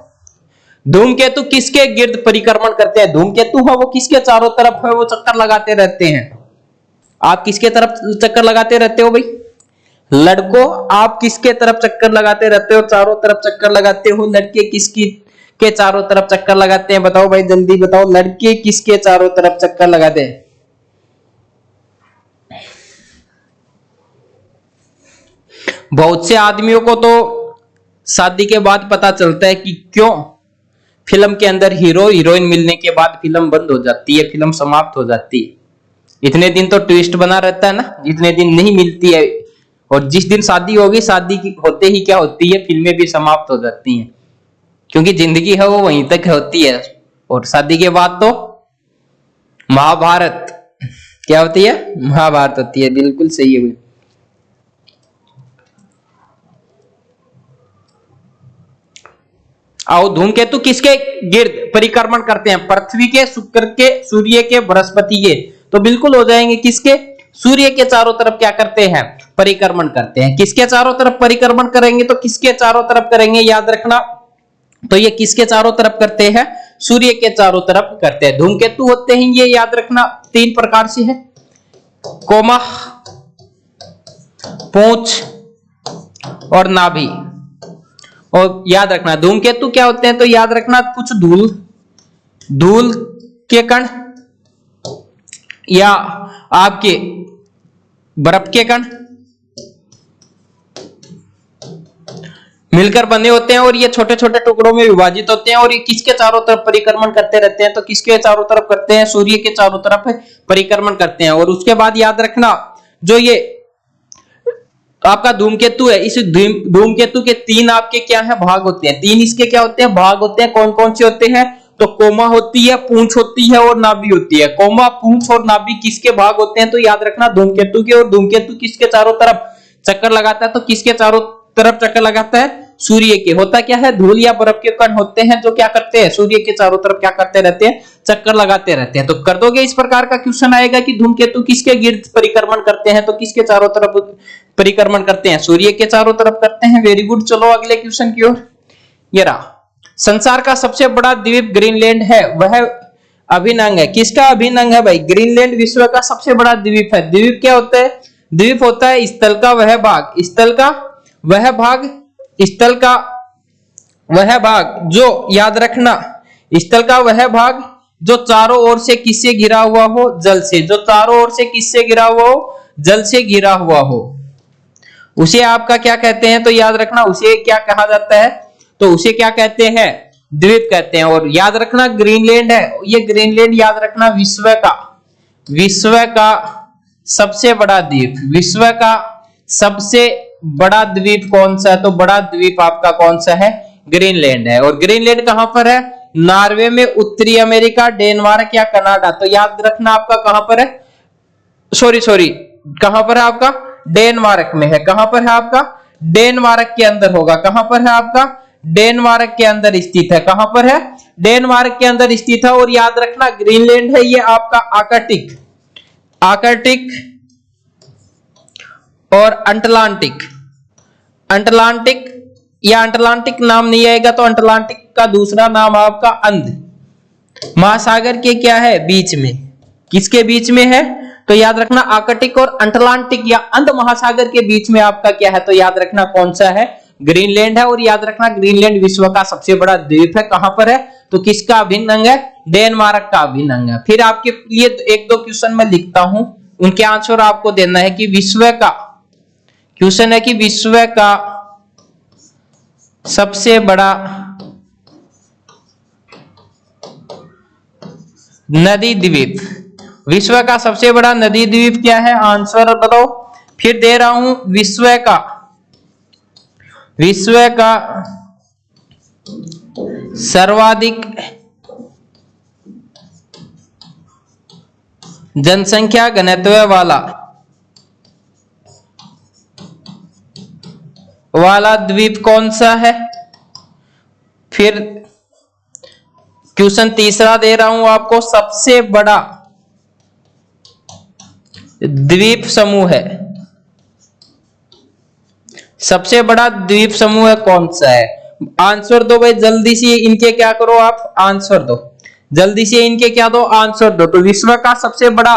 धूमकेतु किसके गिर्द परिक्रमण करते हैं? धूमकेतु है वो किसके चारों तरफ है वो चक्कर लगाते रहते हैं? आप किसके तरफ चक्कर लगाते रहते हो भाई? लड़कों, आप किसके तरफ चक्कर लगाते रहते हो? चारों तरफ चक्कर लगाते हो। लड़के किसकी के चारों तरफ चक्कर लगाते हैं? बताओ भाई, जल्दी बताओ, लड़के किसके चारों तरफ चक्कर लगाते हैं? बहुत से आदमियों को तो शादी के बाद पता चलता है कि क्यों फिल्म के अंदर हीरो हीरोइन मिलने के बाद फिल्म बंद हो जाती है, फिल्म समाप्त हो जाती है। इतने दिन तो ट्विस्ट बना रहता है ना, इतने दिन नहीं मिलती है, और जिस दिन शादी होगी, शादी की होते ही क्या होती है, फिल्में भी समाप्त हो जाती हैं, क्योंकि जिंदगी है वो वहीं तक होती है। और शादी के बाद तो महाभारत क्या होती है? महाभारत होती है। बिल्कुल सही है। आओ, धूमकेतु किसके गिर्द परिक्रमण करते हैं? पृथ्वी के, शुक्र के, सूर्य के, बृहस्पति के। तो बिल्कुल हो जाएंगे किसके? सूर्य के चारों तरफ क्या करते हैं? परिक्रमण करते हैं। किसके चारों तरफ परिक्रमण करेंगे? तो किसके चारों तरफ करेंगे? याद रखना। तो ये किसके चारों तरफ करते हैं? सूर्य के चारों तरफ करते हैं। धूमकेतु होते हैं ये, याद रखना, तीन प्रकार से है। कोमा, पूंछ और नाभि। और याद रखना धूमकेतु क्या होते हैं, तो याद रखना कुछ धूल के कण या आपके बर्फ के कण मिलकर बने होते हैं और ये छोटे छोटे टुकड़ों में विभाजित होते हैं और ये किसके चारों तरफ परिक्रमण करते रहते हैं, तो किसके चारों तरफ करते हैं, सूर्य के चारों तरफ परिक्रमण करते हैं। और उसके बाद याद रखना जो ये आपका धूमकेतु है, इस धूमकेतु के 3 आपके क्या है भाग होते हैं, 3 इसके क्या होते हैं भाग होते हैं। कौन कौन से होते हैं, तो कोमा होती है, पूंछ होती है और नाभि होती है। कोमा, पूंछ और नाभि किसके भाग होते हैं, तो याद रखना धूमकेतु के। और धूमकेतु किसके चारों तरफ चक्कर लगाता है, तो किसके चारों तरफ चक्कर लगाता है, सूर्य के। होता क्या है, धूल या बर्फ के कण होते हैं जो क्या करते हैं, सूर्य के चारों तरफ क्या करते रहते हैं, चक्कर लगाते रहते हैं। तो कर दोगे, इस प्रकार का क्वेश्चन आएगा कि धूमकेतु किसके गिर्द परिक्रमण करते हैं, तो किसके चारों तरफ परिक्रमण करते हैं, सूर्य के चारों तरफ करते हैं। Very good. चलो अगले क्वेश्चन की ओर। ये रहा, संसार का सबसे बड़ा द्वीप ग्रीनलैंड है, वह अभिन्न अंग है। किसका अभिन्न अंग है भाई, ग्रीनलैंड विश्व का सबसे बड़ा द्वीप है। द्वीप क्या होता है, द्वीप होता है स्थल का वह भाग, स्थल का वह भाग, स्थल का वह भाग जो याद रखना, स्थल का वह भाग जो चारों ओर से किससे घिरा हुआ हो, जल से। जो चारों ओर से किससे घिरा हुआ हो, जल से घिरा हुआ हो, उसे आपका क्या कहते हैं, तो याद रखना उसे क्या कहा जाता है, तो उसे क्या कहते हैं, द्वीप कहते हैं। और याद रखना ग्रीनलैंड है, ये ग्रीनलैंड याद रखना विश्व का सबसे बड़ा द्वीप। विश्व का सबसे बड़ा द्वीप कौन सा है, तो बड़ा द्वीप आपका कौन सा है, ग्रीनलैंड है। और ग्रीनलैंड कहां पर है, नॉर्वे में, उत्तरी अमेरिका, डेनमार्क या कनाडा। तो याद रखना आपका कहां पर है, सॉरी कहां पर है आपका, डेनमार्क में है। कहां पर है आपका, डेनमार्क के अंदर होगा। कहां पर है आपका, डेनमार्क के अंदर स्थित है। कहां पर है, डेनमार्क के अंदर स्थित है। और याद रखना ग्रीनलैंड है ये आपका आर्कटिक और अटलांटिक या अटलांटिक नाम नहीं आएगा, तो अटलांटिक का दूसरा नाम आपका अंध महासागर के क्या है, बीच में। किसके बीच में है, तो याद रखना आर्कटिक और अटलांटिक या अंध महासागर के बीच में आपका क्या है, तो याद रखना कौन सा है, ग्रीनलैंड है। और याद रखना ग्रीनलैंड विश्व का सबसे बड़ा द्वीप है। कहां पर है, तो किसका अभिन्न अंग है, डेनमार्क का अभिन्न अंग है। फिर आपके लिए 1-2 क्वेश्चन मैं लिखता हूं, उनके आंसर आपको देना है कि विश्व का क्वेश्चन है कि विश्व का सबसे बड़ा नदी द्वीप, विश्व का सबसे बड़ा नदी द्वीप क्या है, आंसर बताओ। फिर दे रहा हूं विश्व का सर्वाधिक जनसंख्या घनत्व वाला द्वीप कौन सा है। फिर क्वेश्चन तीसरा दे रहा हूं आपको, सबसे बड़ा द्वीप समूह है, सबसे बड़ा द्वीप समूह कौन सा है। आंसर दो भाई जल्दी से, इनके क्या करो आप, आंसर दो जल्दी से, इनके क्या दो, आंसर दो। तो विश्व का सबसे बड़ा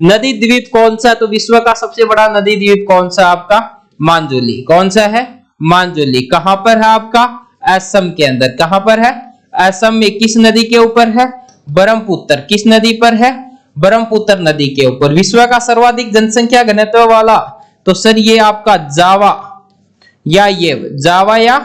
नदी द्वीप कौन सा है, तो विश्व का सबसे बड़ा नदी द्वीप कौन सा आपका, मांजुली। कौन सा है, मांजुली। कहां पर है आपका, असम के अंदर। कहां पर है, असम में। किस नदी के ऊपर है, ब्रह्मपुत्र। किस नदी पर है, ब्रह्मपुत्र नदी के ऊपर। विश्व का सर्वाधिक जनसंख्या घनत्व वाला, तो सर ये आपका जावा या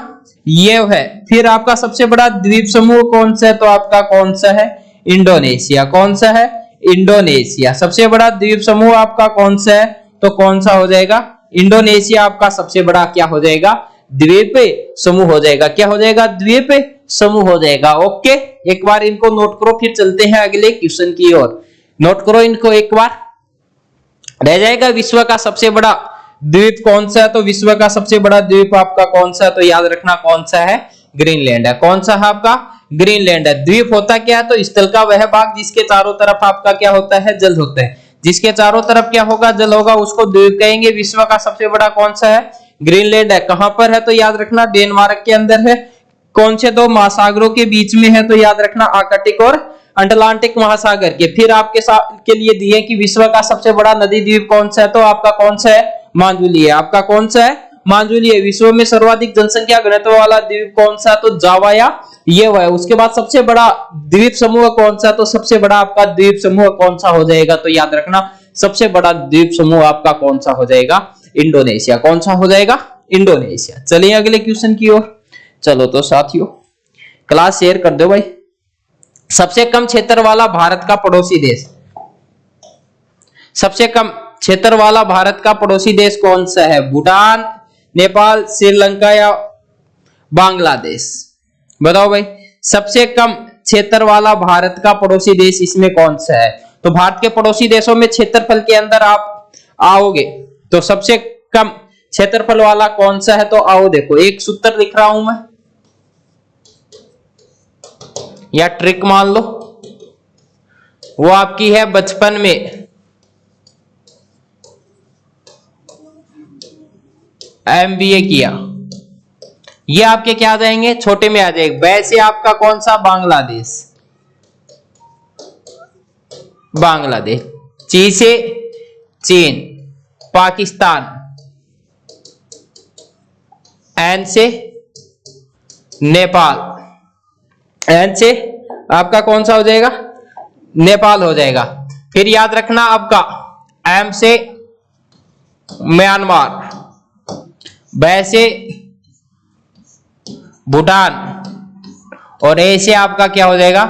येव है। फिर आपका सबसे बड़ा द्वीप समूह कौन सा है, तो आपका कौन सा है, इंडोनेशिया। कौन सा है, इंडोनेशिया। सबसे बड़ा द्वीप समूह आपका कौन सा है, तो कौन सा हो जाएगा, इंडोनेशिया आपका सबसे बड़ा क्या हो जाएगा, द्वीप समूह हो जाएगा। क्या हो जाएगा, द्वीप समूह हो जाएगा। ओके, एक बार इनको नोट करो, फिर चलते हैं अगले क्वेश्चन की ओर। नोट करो इनको एक बार। रह जाएगा विश्व का सबसे बड़ा द्वीप कौन सा है, तो विश्व का सबसे बड़ा द्वीप आपका कौन सा है, तो याद रखना कौन सा है, ग्रीनलैंड है। कौन सा है आपका, ग्रीनलैंड है। द्वीप होता क्या है, तो स्थल का वह भाग जिसके चारों तरफ आपका क्या होता है, जल होता है। जिसके चारों तरफ क्या होगा, जल होगा, उसको द्वीप कहेंगे। विश्व का सबसे बड़ा कौन सा है, ग्रीनलैंड है। कहां पर है, तो याद रखना डेनमार्क के अंदर है। कौन से 2 महासागरों के बीच में है, तो याद रखना आर्कटिक और अटलांटिक महासागर के। फिर आपके के लिए दिए कि विश्व का सबसे बड़ा नदी द्वीप कौन सा है, तो आपका कौन सा है, मांजुली है। आपका कौन सा है? मांजुली है। विश्व में सर्वाधिक जनसंख्या घनत्व वाला द्वीप कौन सा? तो जावा या ये है। उसके बाद सबसे बड़ा द्वीप समूह कौन सा? तो सबसे बड़ा आपका द्वीप समूह कौन सा हो जाएगा? तो याद रखना सबसे बड़ा द्वीप समूह आपका कौन सा हो जाएगा? इंडोनेशिया। कौन सा हो जाएगा? इंडोनेशिया। चलिए अगले क्वेश्चन की ओर। चलो तो साथियों क्लास शेयर कर दो भाई। सबसे कम क्षेत्र वाला भारत का पड़ोसी देश, सबसे कम क्षेत्र वाला भारत का पड़ोसी देश कौन सा है? भूटान, नेपाल, श्रीलंका या बांग्लादेश? बताओ भाई, सबसे कम क्षेत्र वाला भारत का पड़ोसी देश इसमें कौन सा है? तो भारत के पड़ोसी देशों में क्षेत्रफल के अंदर आप आओगे तो सबसे कम क्षेत्रफल वाला कौन सा है? तो आओ देखो, एक सूत्र लिख रहा हूं मैं या ट्रिक मान लो, वो आपकी है बचपन में एमबीए किया, ये आपके क्या आ जाएंगे? छोटे में आ जाएगा। वैसे आपका कौन सा? बांग्लादेश। बांग्लादेश। ची से चीन, पाकिस्तान, एन से नेपाल, एन से आपका कौन सा हो जाएगा? नेपाल हो जाएगा। फिर याद रखना आपका एम से म्यांमार, वैसे भूटान और ए से आपका क्या हो जाएगा?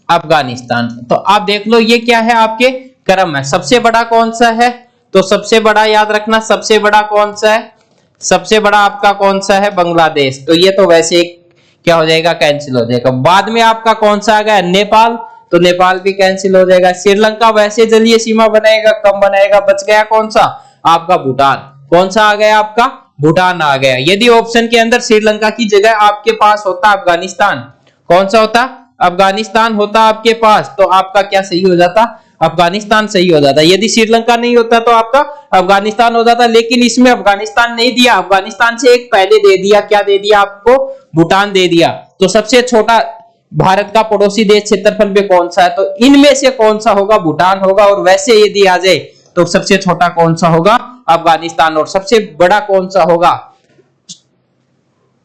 अफगानिस्तान। तो आप देख लो ये क्या है? आपके क्रम है। सबसे बड़ा कौन सा है? तो सबसे बड़ा याद रखना, सबसे बड़ा कौन सा है? सबसे बड़ा आपका कौन सा है? बांग्लादेश। तो ये तो वैसे क्या हो जाएगा? कैंसिल हो जाएगा। बाद में आपका कौन सा आ गया? नेपाल। तो नेपाल भी कैंसिल हो जाएगा। श्रीलंका वैसे जलीय सीमा बनाएगा, कम बनाएगा। बच गया कौन सा? आपका भूटान। कौन सा आ गया? आपका भूटान आ गया। यदि ऑप्शन के अंदर श्रीलंका की जगह आपके पास होता अफगानिस्तान, कौन सा होता? अफगानिस्तान होता आपके पास, तो आपका क्या सही हो जाता? अफगानिस्तान सही हो जाता। यदि श्रीलंका नहीं होता तो आपका अफगानिस्तान हो जाता। लेकिन इसमें अफगानिस्तान नहीं दिया, अफगानिस्तान से एक पहले दे दिया। क्या दे दिया आपको? भूटान दे दिया। तो सबसे छोटा भारत का पड़ोसी देश क्षेत्रफल में कौन सा है? तो इनमें से कौन सा होगा? भूटान होगा। और वैसे यदि आ जाए तो सबसे छोटा कौन सा होगा? अफगानिस्तान। और सबसे बड़ा कौन सा होगा?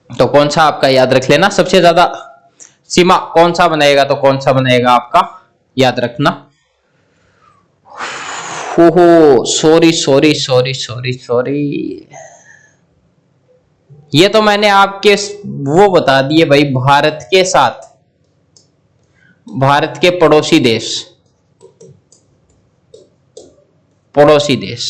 तो कौन सा आपका याद रख लेना, सबसे ज्यादा सीमा कौन सा बनाएगा? तो कौन सा बनाएगा आपका? याद रखना। ओहो sorry sorry sorry sorry sorry, ये तो मैंने आपके वो बता दिए भाई, भारत के साथ भारत के पड़ोसी देश, पड़ोसी देश।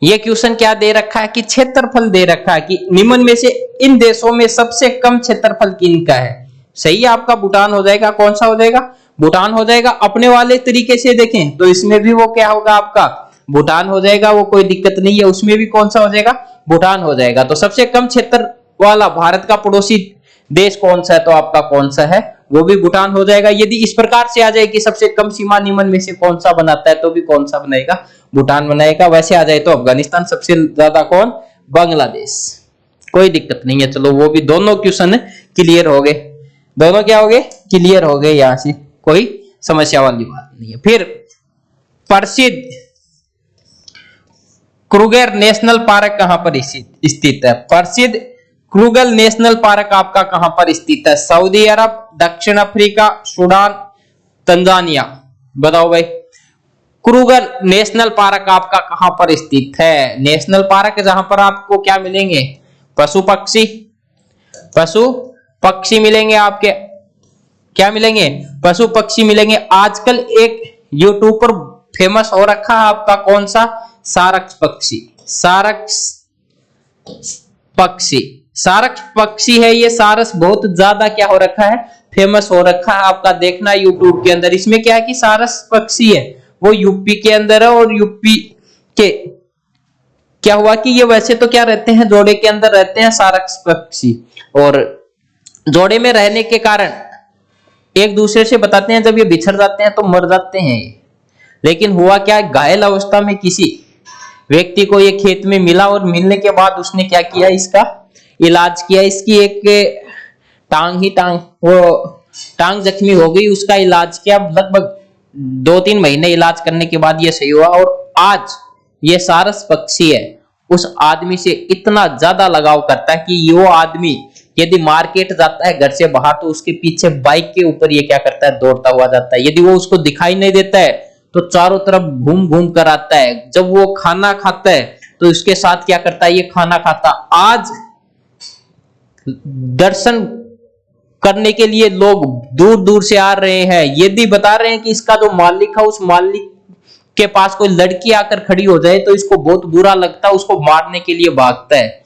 ये क्वेश्चन क्या दे रखा है कि क्षेत्रफल दे रखा है कि निम्न में से इन देशों में सबसे कम क्षेत्रफल किनका है? सही है आपका भूटान हो जाएगा। कौन सा हो जाएगा? भूटान हो जाएगा। अपने वाले तरीके से देखें तो इसमें भी वो क्या होगा? आपका भूटान हो जाएगा। वो कोई दिक्कत नहीं है, उसमें भी कौन सा हो जाएगा? भूटान हो जाएगा। तो सबसे कम क्षेत्र वाला भारत का पड़ोसी देश कौन सा है? तो आपका कौन सा है? वो भी भूटान हो जाएगा। यदि इस प्रकार से आ जाए कि सबसे कम सीमा निम्न में से कौन सा बनाता है, तो भी कौन सा बनाएगा? भूटान बनाएगा। वैसे आ जाए तो अफगानिस्तान, सबसे ज्यादा कौन? बांग्लादेश। कोई दिक्कत नहीं है। चलो वो भी दोनों क्वेश्चन क्लियर हो गए। दोनों क्या हो गए? क्लियर हो गए। यहां से कोई समस्या वाली बात नहीं है। फिर प्रसिद्ध क्रूगर नेशनल पार्क कहां पर स्थित है? प्रसिद्ध क्रूगर नेशनल पार्क आपका कहां पर स्थित है? सऊदी अरब, दक्षिण अफ्रीका, सूडान, तंजानिया? बताओ भाई, क्रूगर नेशनल पार्क आपका कहां पर स्थित है? नेशनल पार्क जहां पर आपको क्या मिलेंगे? पशु पक्षी, पशु पक्षी मिलेंगे आपके। क्या मिलेंगे? पशु पक्षी मिलेंगे। आजकल एक यूट्यूब पर फेमस हो रखा है आपका कौन सा? सारस पक्षी। सारस पक्षी, सारस पक्षी है ये। सारस बहुत ज्यादा क्या हो रखा है? फेमस हो रखा है आपका। देखना यूट्यूब के अंदर। इसमें क्या है कि सारस पक्षी है वो यूपी के अंदर है। और यूपी के क्या हुआ कि ये वैसे तो क्या रहते हैं? जोड़े के अंदर रहते हैं सारस पक्षी। और जोड़े में रहने के कारण एक दूसरे से बताते हैं जब ये बिछड़ जाते हैं तो मर जाते हैं। लेकिन हुआ क्या? घायल अवस्था में किसी व्यक्ति को ये खेत में मिला और मिलने के बाद उसने क्या किया? इसका इलाज किया। इसकी एक टांग वो टांग जख्मी हो गई, उसका इलाज किया। लगभग 2-3 महीने इलाज करने के बाद ये सही हुआ। और आज ये सारस पक्षी है उस आदमी से इतना ज्यादा लगाव करता है कि वो आदमी यदि मार्केट जाता है घर से बाहर तो उसके पीछे बाइक के ऊपर ये क्या करता है, दौड़ता हुआ जाता है। यदि वो उसको दिखाई नहीं देता है तो चारों तरफ घूम घूम कर आता है। जब वो खाना खाता है तो इसके साथ क्या करता है, ये खाना खाता। आज दर्शन करने के लिए लोग दूर दूर से आ रहे हैं। यदि बता रहे हैं कि इसका जो मालिक है उस मालिक के पास कोई लड़की आकर खड़ी हो जाए तो इसको बहुत बुरा लगता है, उसको मारने के लिए भागता है।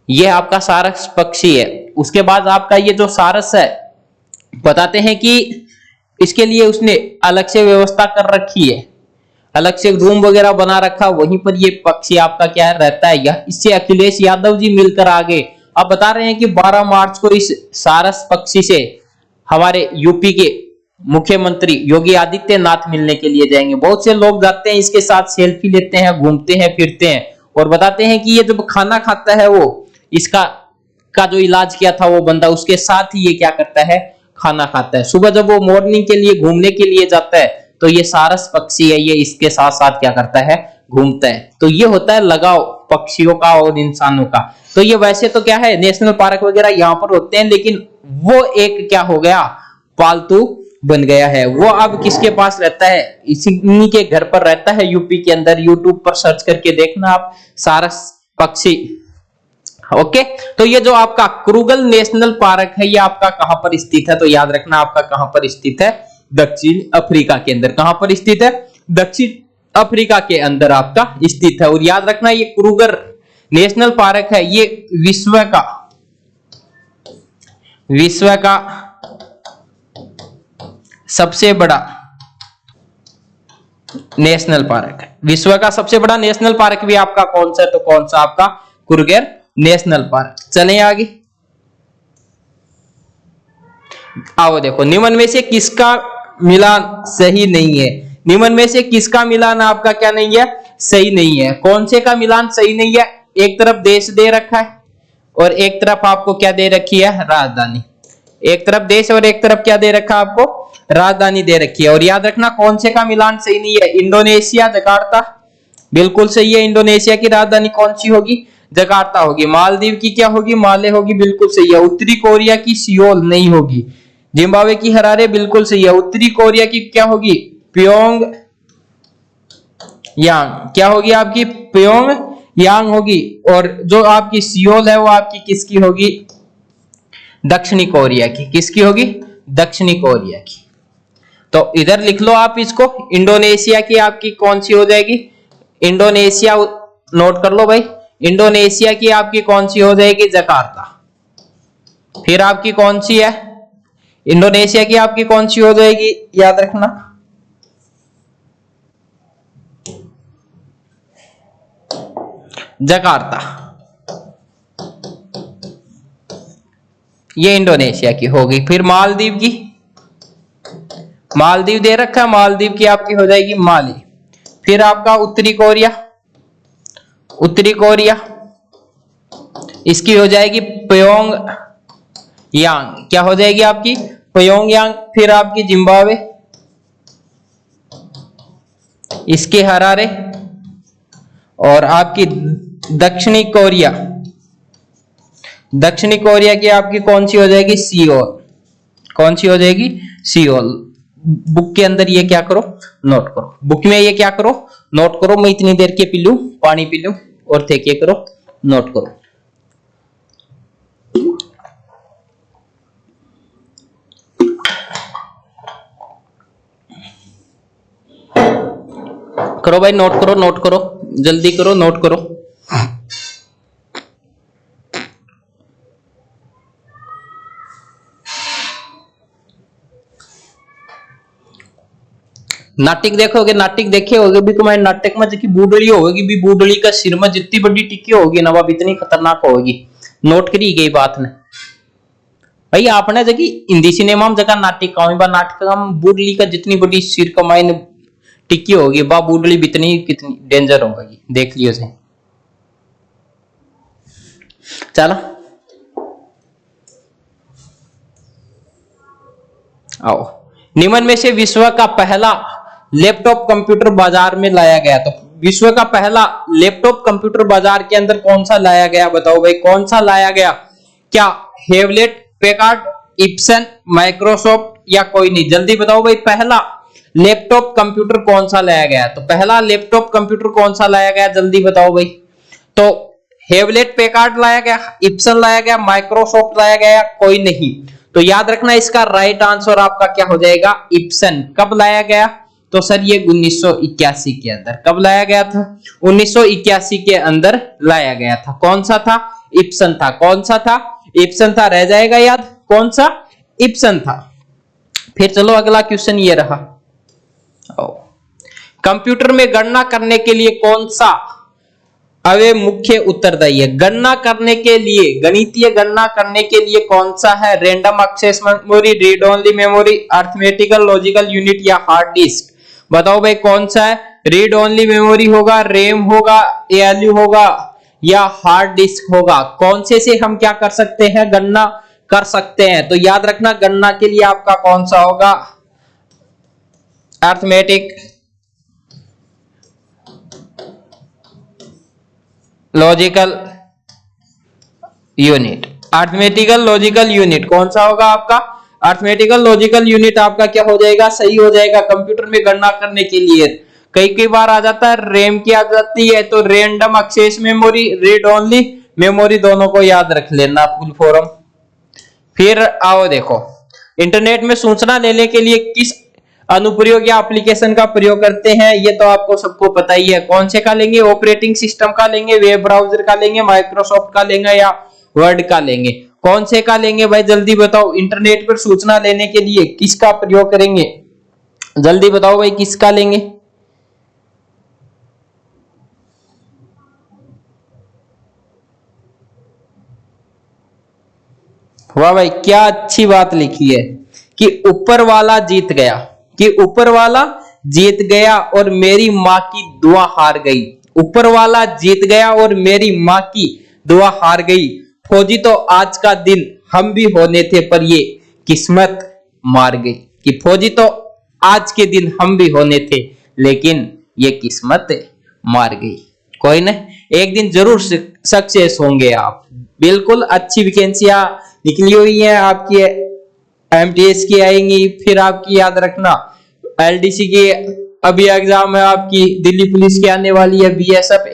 यह आपका सारस पक्षी है। उसके बाद आपका ये जो सारस है, बताते हैं कि इसके लिए उसने अलग से व्यवस्था कर रखी है, अलग से रूम वगैरह बना रखा, वहीं पर ये पक्षी आपका क्या रहता है। यह इससे अखिलेश यादव जी मिलकर आगे अब बता रहे हैं कि 12 मार्च को इस सारस पक्षी से हमारे यूपी के मुख्यमंत्री योगी आदित्यनाथ मिलने के लिए जाएंगे। बहुत से लोग जाते हैं, इसके साथ सेल्फी लेते हैं, घूमते हैं, फिरते हैं और बताते हैं कि ये जब खाना खाता है वो इसका जो इलाज किया था वो बंदा, उसके साथ ही ये क्या करता है, खाना खाता है। सुबह जब वो मॉर्निंग के लिए घूमने के लिए जाता है तो ये सारस पक्षी है, ये इसके साथ साथ क्या करता है, घूमता है। तो ये होता है लगाव पक्षियों का और इंसानों का। तो ये वैसे तो क्या है, नेशनल पार्क वगैरह यहाँ पर होते हैं, लेकिन वो एक क्या हो गया, पालतू बन गया है। वो अब किसके पास रहता है, इन्हीं के घर पर रहता है यूपी के अंदर। यूट्यूब पर सर्च करके देखना आप, सारस पक्षी। ओके, तो ये जो आपका कुरुगल नेशनल पार्क है ये आपका कहां पर स्थित है, तो याद रखना आपका कहां पर स्थित है, दक्षिण अफ्रीका के अंदर। कहां पर स्थित है, दक्षिण अफ्रीका के अंदर आपका स्थित है। और याद रखना ये कुरुगल नेशनल पार्क है, ये विश्व का सबसे बड़ा नेशनल पार्क है। विश्व का सबसे बड़ा नेशनल पार्क भी आपका कौन सा है, तो कौन सा आपका कुरुगल नेशनल पार्क। चलें आगे, आओ देखो, निम्न में से किसका मिलान सही नहीं है। निम्न में से किसका मिलान आपका क्या नहीं है, सही नहीं है। कौन से का मिलान सही नहीं है, एक तरफ देश दे रखा है और एक तरफ आपको क्या दे रखी है, राजधानी। एक तरफ देश और एक तरफ क्या दे रखा है, आपको राजधानी दे रखी है। और याद रखना कौन से का मिलान सही नहीं है, इंडोनेशिया जकार्ता बिल्कुल सही है। इंडोनेशिया की राजधानी कौन सी होगी, जकार्ता होगी। मालदीव की क्या होगी, माले होगी, बिल्कुल सही है। उत्तरी कोरिया की सियोल नहीं होगी। जिम्बाब्वे की हरारे बिल्कुल सही है। उत्तरी कोरिया की क्या होगी, प्योंग यांग, क्या होगी आपकी, प्योंग यांग होगी। और जो आपकी सियोल है वो आपकी किसकी होगी, दक्षिणी कोरिया की। किसकी होगी, दक्षिणी कोरिया की। तो इधर लिख लो आप इसको, इंडोनेशिया की आपकी कौन सी हो जाएगी, इंडोनेशिया नोट कर लो भाई। इंडोनेशिया की आपकी कौन सी हो जाएगी, जकार्ता। फिर आपकी कौन सी है, इंडोनेशिया की आपकी कौन सी हो जाएगी, याद रखना, जकार्ता। ये इंडोनेशिया की होगी। फिर मालदीव की, मालदीव दे रखा है, मालदीव की आपकी हो जाएगी माली। फिर आपका उत्तरी कोरिया, उत्तरी कोरिया इसकी हो जाएगी प्योंग यांग। क्या हो जाएगी आपकी, प्योंग यांग। फिर आपकी जिम्बाब्वे, इसके हरारे। और आपकी दक्षिणी कोरिया, दक्षिणी कोरिया की आपकी कौन सी हो जाएगी, सियोल। कौन सी हो जाएगी, सियोल। बुक के अंदर ये क्या करो, नोट करो। बुक में ये क्या करो, नोट करो। मैं इतनी देर के पी लूं, पानी पी लूं और थे क्या करो, नोट करो। करो भाई, नोट करो, नोट करो, जल्दी करो, नोट करो। नाटक देखोगे, नाटक देखे होगे भी तुम्हारे, नाटक में जो बूढ़ड़ी होगी भी, बूढ़ड़ी का सिर में जितनी बड़ी टिक्की होगी ना, वह इतनी खतरनाक होगी। नोट करी गई बात ने भाई। आपने जगह हिंदी सिनेमा में जगह नाटक नाटक में बूढ़ड़ी का जितनी बड़ी सिर कमाई टिक्की होगी, बा बूढ़ड़ी बितनी कितनी डेंजर होगी, देख लियो से। चलो आओ, निम्न में से विश्व का पहला लैपटॉप कंप्यूटर बाजार में लाया गया। तो विश्व का पहला लैपटॉप कंप्यूटर बाजार के अंदर कौन सा लाया गया, बताओ भाई कौन सा लाया गया? क्या हेवलेट पैकार्ड, इप्सन, माइक्रोसॉफ्ट या कोई नहीं? जल्दी बताओ भाई पहला लैपटॉप कंप्यूटर कौन सा लाया गया? तो पहला लैपटॉप कंप्यूटर कौन सा लाया गया, जल्दी बताओ भाई। तो हेवलेट पैकार्ड लाया गया, इप्सन लाया गया, माइक्रोसॉफ्ट लाया गया, कोई नहीं? तो याद रखना इसका राइट आंसर आपका क्या हो जाएगा? इप्सन। कब लाया गया? तो सर ये 1981 के अंदर। कब लाया गया था? 1981 के अंदर लाया गया था। कौन सा था? इप्सन था। कौन सा था? इप्सन था। रह जाएगा याद कौन सा? इप्सन था। फिर चलो अगला क्वेश्चन ये रहा, कंप्यूटर में गणना करने के लिए कौन सा अवयव मुख्य उत्तरदायी है? गणना करने के लिए, गणितीय गणना करने के लिए कौन सा है? Random access memory, read only memory, arithmetical logical unit या हार्ड डिस्क? बताओ भाई कौन सा है? रीड ओनली मेमोरी होगा, रैम होगा, एएलयू होगा या हार्ड डिस्क होगा? कौन से हम क्या कर सकते हैं? गणना कर सकते हैं। तो याद रखना गणना के लिए आपका कौन सा होगा? Arithmetic logical unit. Arithmetical logical unit कौन सा होगा आपका? अरिथमेटिकल लॉजिकल यूनिट आपका क्या हो जाएगा? सही हो जाएगा। कंप्यूटर में गणना करने के लिए कई बार आ जाता है रैम की आ जाती है, तो random access memory, read only memory, दोनों को याद रख लेना फुल फॉर्म। फिर आओ देखो, इंटरनेट में सूचना लेने के लिए किस अनुप्रयोग या एप्लीकेशन का प्रयोग करते हैं? ये तो आपको सबको पता ही है। कौन से का लेंगे? ऑपरेटिंग सिस्टम का लेंगे, वेब ब्राउजर का लेंगे, माइक्रोसॉफ्ट का लेंगे या वर्ड का लेंगे? कौन से का लेंगे भाई जल्दी बताओ। इंटरनेट पर सूचना लेने के लिए किसका प्रयोग करेंगे? जल्दी बताओ भाई किसका लेंगे? वाह भाई क्या अच्छी बात लिखी है कि ऊपर वाला जीत गया, कि ऊपर वाला जीत गया और मेरी माँ की दुआ हार गई। ऊपर वाला जीत गया और मेरी माँ की दुआ हार गई। फौजी तो आज का दिन हम भी होने थे पर ये किस्मत मार गई। कि फौजी तो आज के दिन हम भी होने थे लेकिन ये किस्मत मार गई। कोई ना, एक दिन जरूर सक्सेस होंगे आप। बिल्कुल अच्छी वैकेंसियां निकली हुई है आपकी, एमटीएस की आएंगी, फिर आपकी याद रखना एलडीसी की अभी एग्जाम है आपकी, दिल्ली पुलिस की आने वाली है, बीएसएफ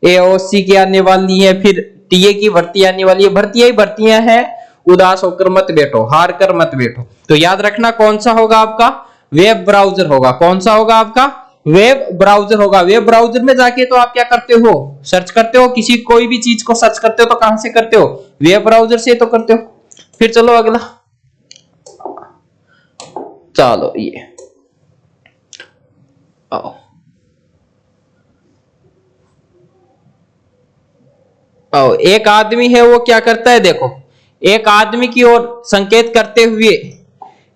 एओसी की आने वाली है, फिर टीए की भर्ती आने वाली है। भर्तियां ही भर्तियां हैं, उदास होकर मत बैठो, हार कर मत बैठो। तो याद रखना कौन सा होगा आपका? वेब ब्राउजर होगा। कौन सा होगा आपका? वेब ब्राउजर होगा। वेब ब्राउजर में जाके तो आप क्या करते हो? सर्च करते हो, किसी कोई भी चीज को सर्च करते हो तो कहां से करते हो? वेब ब्राउजर से तो करते हो। फिर चलो अगला, चलो ये आओ आओ, एक आदमी है वो क्या करता है? देखो, एक आदमी की ओर संकेत करते हुए,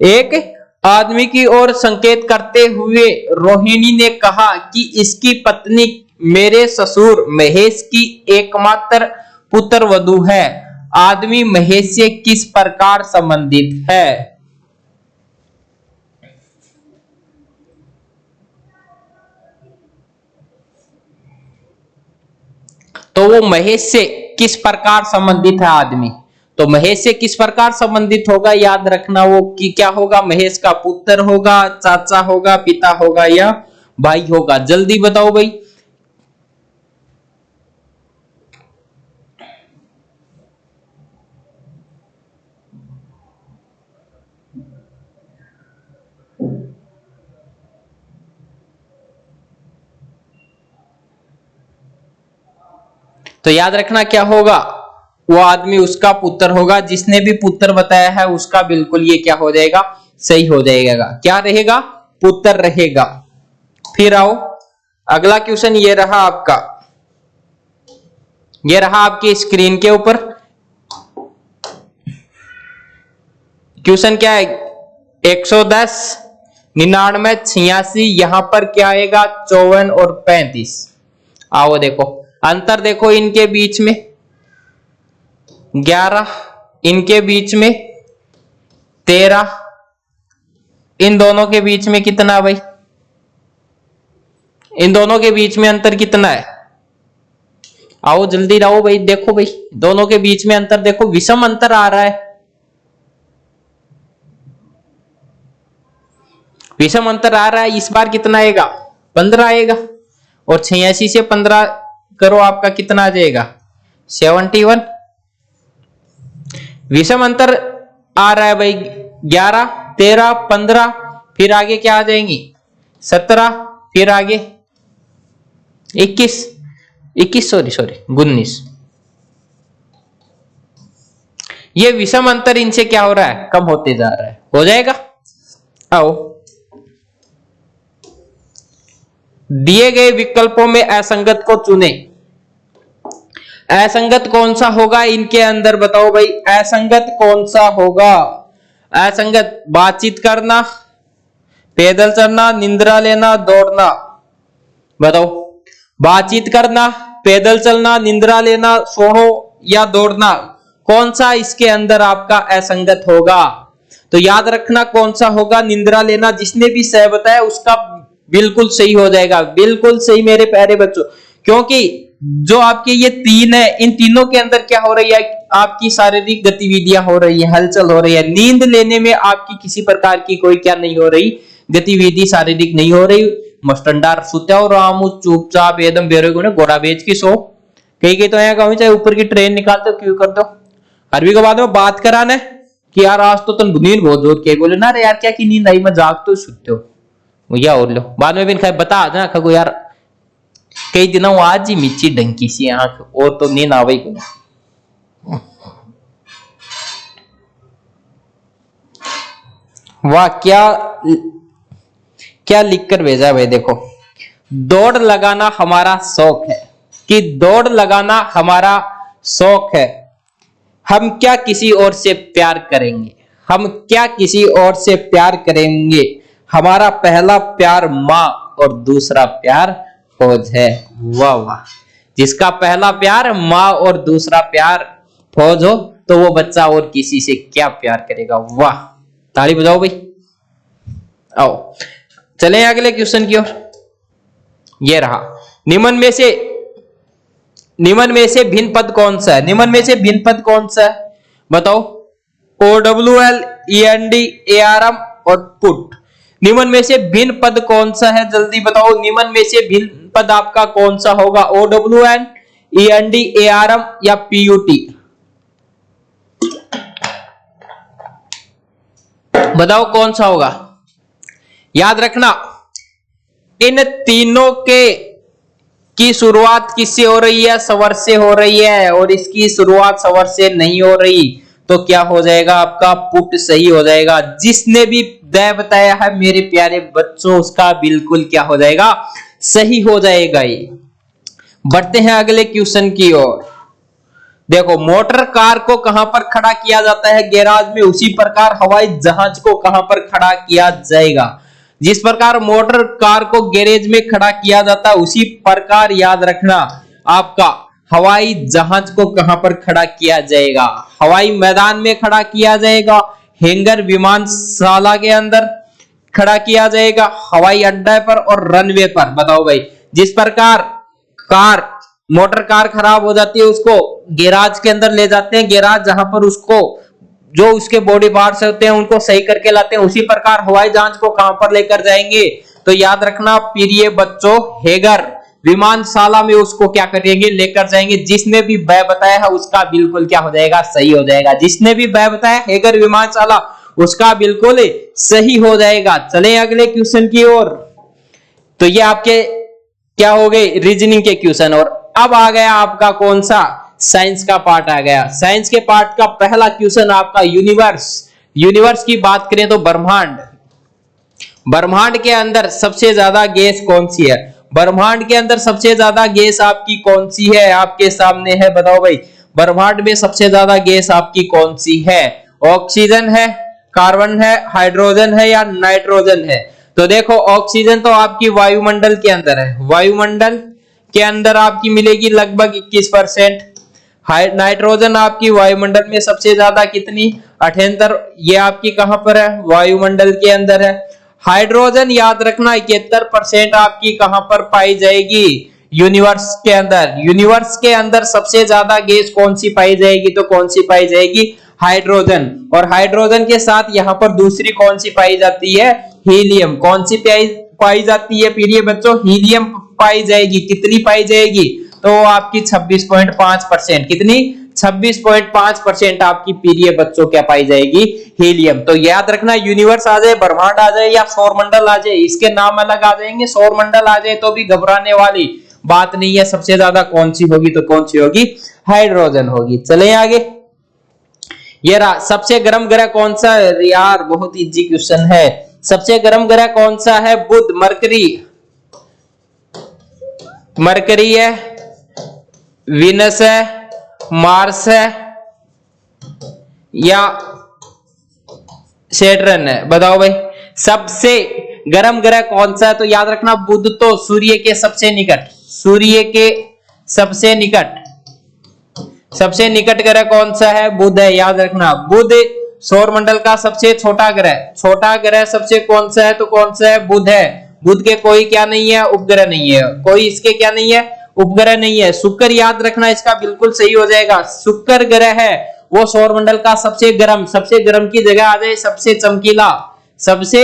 एक आदमी की ओर संकेत करते हुए रोहिणी ने कहा कि इसकी पत्नी मेरे ससुर महेश की एकमात्र पुत्र वधू है। आदमी महेश से किस प्रकार संबंधित है? तो वो महेश से किस प्रकार संबंधित है आदमी? तो महेश से किस प्रकार संबंधित होगा? याद रखना वो कि क्या होगा? महेश का पुत्र होगा, चाचा होगा, पिता होगा या भाई होगा? जल्दी बताओ भाई। तो याद रखना क्या होगा? वो आदमी उसका पुत्र होगा। जिसने भी पुत्र बताया है उसका बिल्कुल ये क्या हो जाएगा? सही हो जाएगा। क्या रहेगा? पुत्र रहेगा। फिर आओ अगला क्वेश्चन, ये रहा आपका, ये रहा आपकी स्क्रीन के ऊपर क्वेश्चन। क्या है? 110, 99, 86, यहां पर क्या आएगा? 54 और 35। आओ देखो अंतर, देखो इनके बीच में 11, इनके बीच में 13, इन दोनों के बीच में कितना भाई, इन दोनों के बीच में अंतर कितना है? आओ जल्दी लाओ भाई, देखो भाई दोनों के बीच में अंतर देखो, विषम अंतर आ रहा है, विषम अंतर आ रहा है। इस बार कितना आएगा? 15 आएगा, और 86 से 15 करो, आपका कितना आ जाएगा? 71। विषम अंतर आ रहा है भाई, 11, 13, 15, फिर आगे क्या आ जाएंगी? 17, फिर आगे 21, 19। ये विषम अंतर इनसे क्या हो रहा है? कम होते जा रहा है। हो जाएगा। आओ, दिए गए विकल्पों में असंगत को चुने। असंगत कौन सा होगा इनके अंदर? बताओ भाई, असंगत कौन सा होगा? असंगत, बातचीत करना, पैदल चलना, निंद्रा लेना, दौड़ना। बताओ, बातचीत करना, पैदल चलना, निंद्रा लेना, सोना या दौड़ना, कौन सा इसके अंदर आपका असंगत होगा? तो याद रखना कौन सा होगा? निंद्रा लेना। जिसने भी सही बताया उसका बिल्कुल सही हो जाएगा, बिल्कुल सही मेरे प्यारे बच्चों, क्योंकि जो आपके ये तीन है, इन तीनों के अंदर क्या हो रही है? आपकी शारीरिक गतिविधियां हो रही है, हलचल हो रही है। नींद लेने में आपकी किसी प्रकार की कोई क्या नहीं हो रही? गतिविधि शारीरिक नहीं हो रही। मस्टंडार सुत्या और रामू चुपचाप एकदम बेरोगो ने घोड़ा बेच के सो। कहीं तो यहाँ कहूँ चाहे ऊपर की ट्रेन निकाल दो, क्यों कर दो। अरबी के बाद में बात कराना कि यार आज तो तुम नींद बहुत जोर के बोले ना रे यार, क्या की नींद आई, मैं जाग तो सुते हो भैया, और लो बाद में भी बता देना खगो यार, कई दिनों आज ही मिची डंकी सी आंख, और तो नींद आवे को। वाह, क्या लिखकर भेजा भाई, देखो, दौड़ लगाना हमारा शौक है, कि दौड़ लगाना हमारा शौक है। हम क्या किसी और से प्यार करेंगे? हम क्या किसी और से प्यार करेंगे? हमारा पहला प्यार माँ और दूसरा प्यार फौज है। वाह वाह, जिसका पहला प्यार माँ और दूसरा प्यार फौज हो तो वो बच्चा और किसी से क्या प्यार करेगा। वाह, ताली बजाओ भाई। आओ चलें अगले क्वेश्चन की ओर। ये रहा, निम्न में से भिन्न पद कौन सा है? निम्न में से भिन्न पद कौन सा है? बताओ। OWL, END, ARM और पुट। निम्न में से भिन्न पद कौन सा है? जल्दी बताओ, निम्न में से भिन्न पद आपका कौन सा होगा? OWL, END, ARM या PUT? बताओ कौन सा होगा? याद रखना, इन तीनों की शुरुआत किससे हो रही है? स्वर से हो रही है, और इसकी शुरुआत स्वर से नहीं हो रही, तो क्या हो जाएगा आपका? पुट सही हो जाएगा। जिसने भी द बताया है मेरे प्यारे बच्चों, उसका बिल्कुल क्या हो जाएगा? सही हो जाएगा। ये बढ़ते हैं अगले क्वेश्चन की ओर। देखो, मोटर कार को कहां पर खड़ा किया जाता है? गैराज में। उसी प्रकार हवाई जहाज को कहां पर खड़ा किया जाएगा? जिस प्रकार मोटर कार को गैरेज में खड़ा किया जाता है, उसी प्रकार याद रखना आपका हवाई जहाज को कहां पर खड़ा किया जाएगा? हवाई मैदान में खड़ा किया जाएगा, हैंगर विमानशाला के अंदर खड़ा किया जाएगा, हवाई अड्डे पर और रनवे पर। बताओ भाई, जिस प्रकार मोटर कार खराब हो जाती है उसको गैराज के अंदर ले जाते हैं, गैराज जहां पर उसको जो उसके बॉडी पार्ट्स होते हैं उनको सही करके लाते हैं, उसी प्रकार हवाई जहाज को कहां पर लेकर जाएंगे? तो याद रखना प्रिय बच्चों, हैंगर विमानशाला में उसको क्या करेंगे? लेकर जाएंगे। जिसने भी ब बताया है उसका बिल्कुल क्या हो जाएगा? सही हो जाएगा। जिसने भी ब बताया हैंगर विमानशाला, उसका बिल्कुल सही हो जाएगा। चले अगले क्वेश्चन की ओर। तो ये आपके क्या हो गए? रीजनिंग के क्वेश्चन। और अब आ गया आपका कौन सा? साइंस का पार्ट आ गया। साइंस के पार्ट का पहला क्वेश्चन आपका यूनिवर्स की बात करें तो ब्रह्मांड के अंदर सबसे ज्यादा गैस कौन सी है? ब्रह्मांड के अंदर सबसे ज्यादा गैस आपकी कौन सी है? आपके सामने है, बताओ भाई, ब्रह्मांड में सबसे ज्यादा गैस आपकी कौन सी है? ऑक्सीजन है, कार्बन है, हाइड्रोजन है या नाइट्रोजन है? तो देखो, ऑक्सीजन तो आपकी वायुमंडल के अंदर है, वायुमंडल के अंदर आपकी मिलेगी लगभग 21%। नाइट्रोजन आपकी वायुमंडल में सबसे ज्यादा कितनी? 78 ये आपकी कहां पर है, वायुमंडल के अंदर है। हाइड्रोजन याद रखना 71% आपकी कहां पर पाई जाएगी, यूनिवर्स के अंदर। यूनिवर्स के अंदर सबसे ज्यादा गैस कौन सी पाई जाएगी, तो कौन सी पाई जाएगी, हाइड्रोजन। और हाइड्रोजन के साथ यहां पर दूसरी कौन सी पाई जाती है, हीलियम। कौन सी पाई जाती है प्रिय बच्चों, हीलियम पाई जाएगी। कितनी पाई जाएगी, तो आपकी 26.5%। कितनी, 26.5% आपकी प्रिय बच्चों क्या पाई जाएगी, हीलियम। तो याद रखना यूनिवर्स आ जाए, ब्रह्मांड आ जाए या सौरमंडल आ जाए, इसके नाम अलग आ जाएंगे। सौरमंडल आ जाए तो भी घबराने वाली बात नहीं है। सबसे ज्यादा कौन सी होगी, तो कौन सी होगी, हाइड्रोजन होगी। चले आगे। ये रहा सबसे गर्म ग्रह कौन सा है, यार बहुत इजी क्वेश्चन है। सबसे गर्म ग्रह कौन सा है, बुध, मरकरी, मरकरी है, वीनस है, मार्स है या सैटर्न है, बताओ भाई। सबसे गर्म ग्रह कौन सा है, तो याद रखना बुध तो सूर्य के सबसे निकट, सूर्य के सबसे निकट, सबसे निकट ग्रह कौन सा है, बुध है। याद रखना बुध सौरमंडल का सबसे छोटा ग्रह, छोटा ग्रह सबसे कौन सा है, तो कौन सा है, बुध है। बुध के कोई क्या नहीं है, उपग्रह नहीं है, कोई इसके क्या नहीं है, उपग्रह नहीं है। शुक्र याद रखना इसका बिल्कुल सही हो जाएगा, शुक्र ग्रह है वो सौरमंडल का सबसे गर्म, सबसे गर्म की जगह आ जाए सबसे चमकीला, सबसे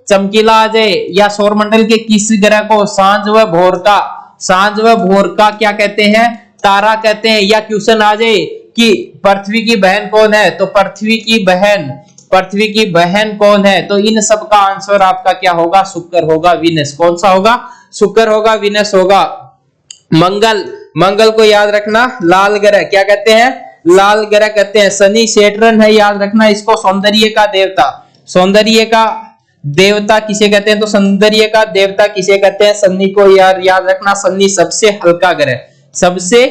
चमकीला आ जाए। या सौरमंडल के किस ग्रह को सांझ व भोर का, सांझ व भोर का क्या कहते हैं, तारा कहते हैं। या क्वेश्चन आ जाए कि पृथ्वी की बहन कौन है, तो पृथ्वी की बहन, पृथ्वी की बहन कौन है, तो इन सब का आंसर आपका क्या होगा, शुक्र होगा, वीनस। कौन सा होगा, शुक्र होगा, वीनस होगा। मंगल, मंगल को याद रखना लाल ग्रह क्या कहते हैं, लाल ग्रह कहते हैं। शनि सैटर्न है, याद रखना इसको सौंदर्य का देवता, सौंदर्य का देवता किसे कहते हैं, तो सौंदर्य का देवता किसे कहते हैं, शनि को। याद रखना शनि सबसे हल्का ग्रह, सबसे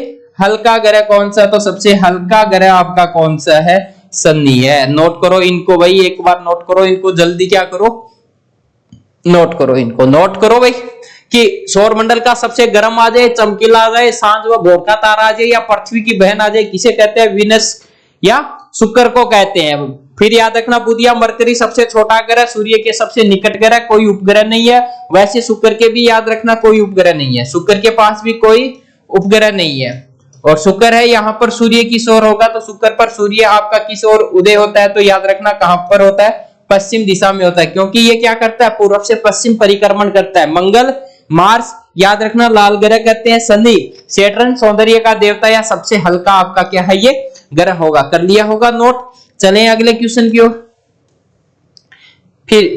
हल्का ग्रह कौन सा, तो सबसे हल्का ग्रह आपका कौन सा है, शनि है। नोट करो इनको भाई, एक बार नोट करो इनको, जल्दी क्या करो, नोट करो इनको, नोट करो भाई कि सौरमंडल का सबसे गर्म आ जाए, चमकीला आ जाए, सांझ व भोर का तारा आ जाए या पृथ्वी की बहन आ जाए, किसे कहते हैं, वीनस या शुक्र को कहते हैं। फिर याद रखना बुध या मरकरी सबसे छोटा ग्रह, सूर्य के सबसे निकट ग्रह, कोई उपग्रह नहीं है। वैसे शुक्र के भी याद रखना कोई उपग्रह नहीं है, शुक्र के पास भी कोई उपग्रह नहीं है। और शुक्र है यहाँ पर सूर्य किस ओर होगा, तो शुक्र पर सूर्य आपका किस ओर उदय होता है, तो याद रखना कहां पर होता है, पश्चिम दिशा में होता है, क्योंकि ये क्या करता है, पूर्व से पश्चिम परिक्रमण करता है। मंगल, मार्स याद रखना लाल ग्रह कहते हैं, शनि सैटर्न सौंदर्य का देवता या सबसे हल्का आपका क्या है, ये ग्रह होगा। कर लिया होगा नोट। चलें अगले क्वेश्चन की ओर। फिर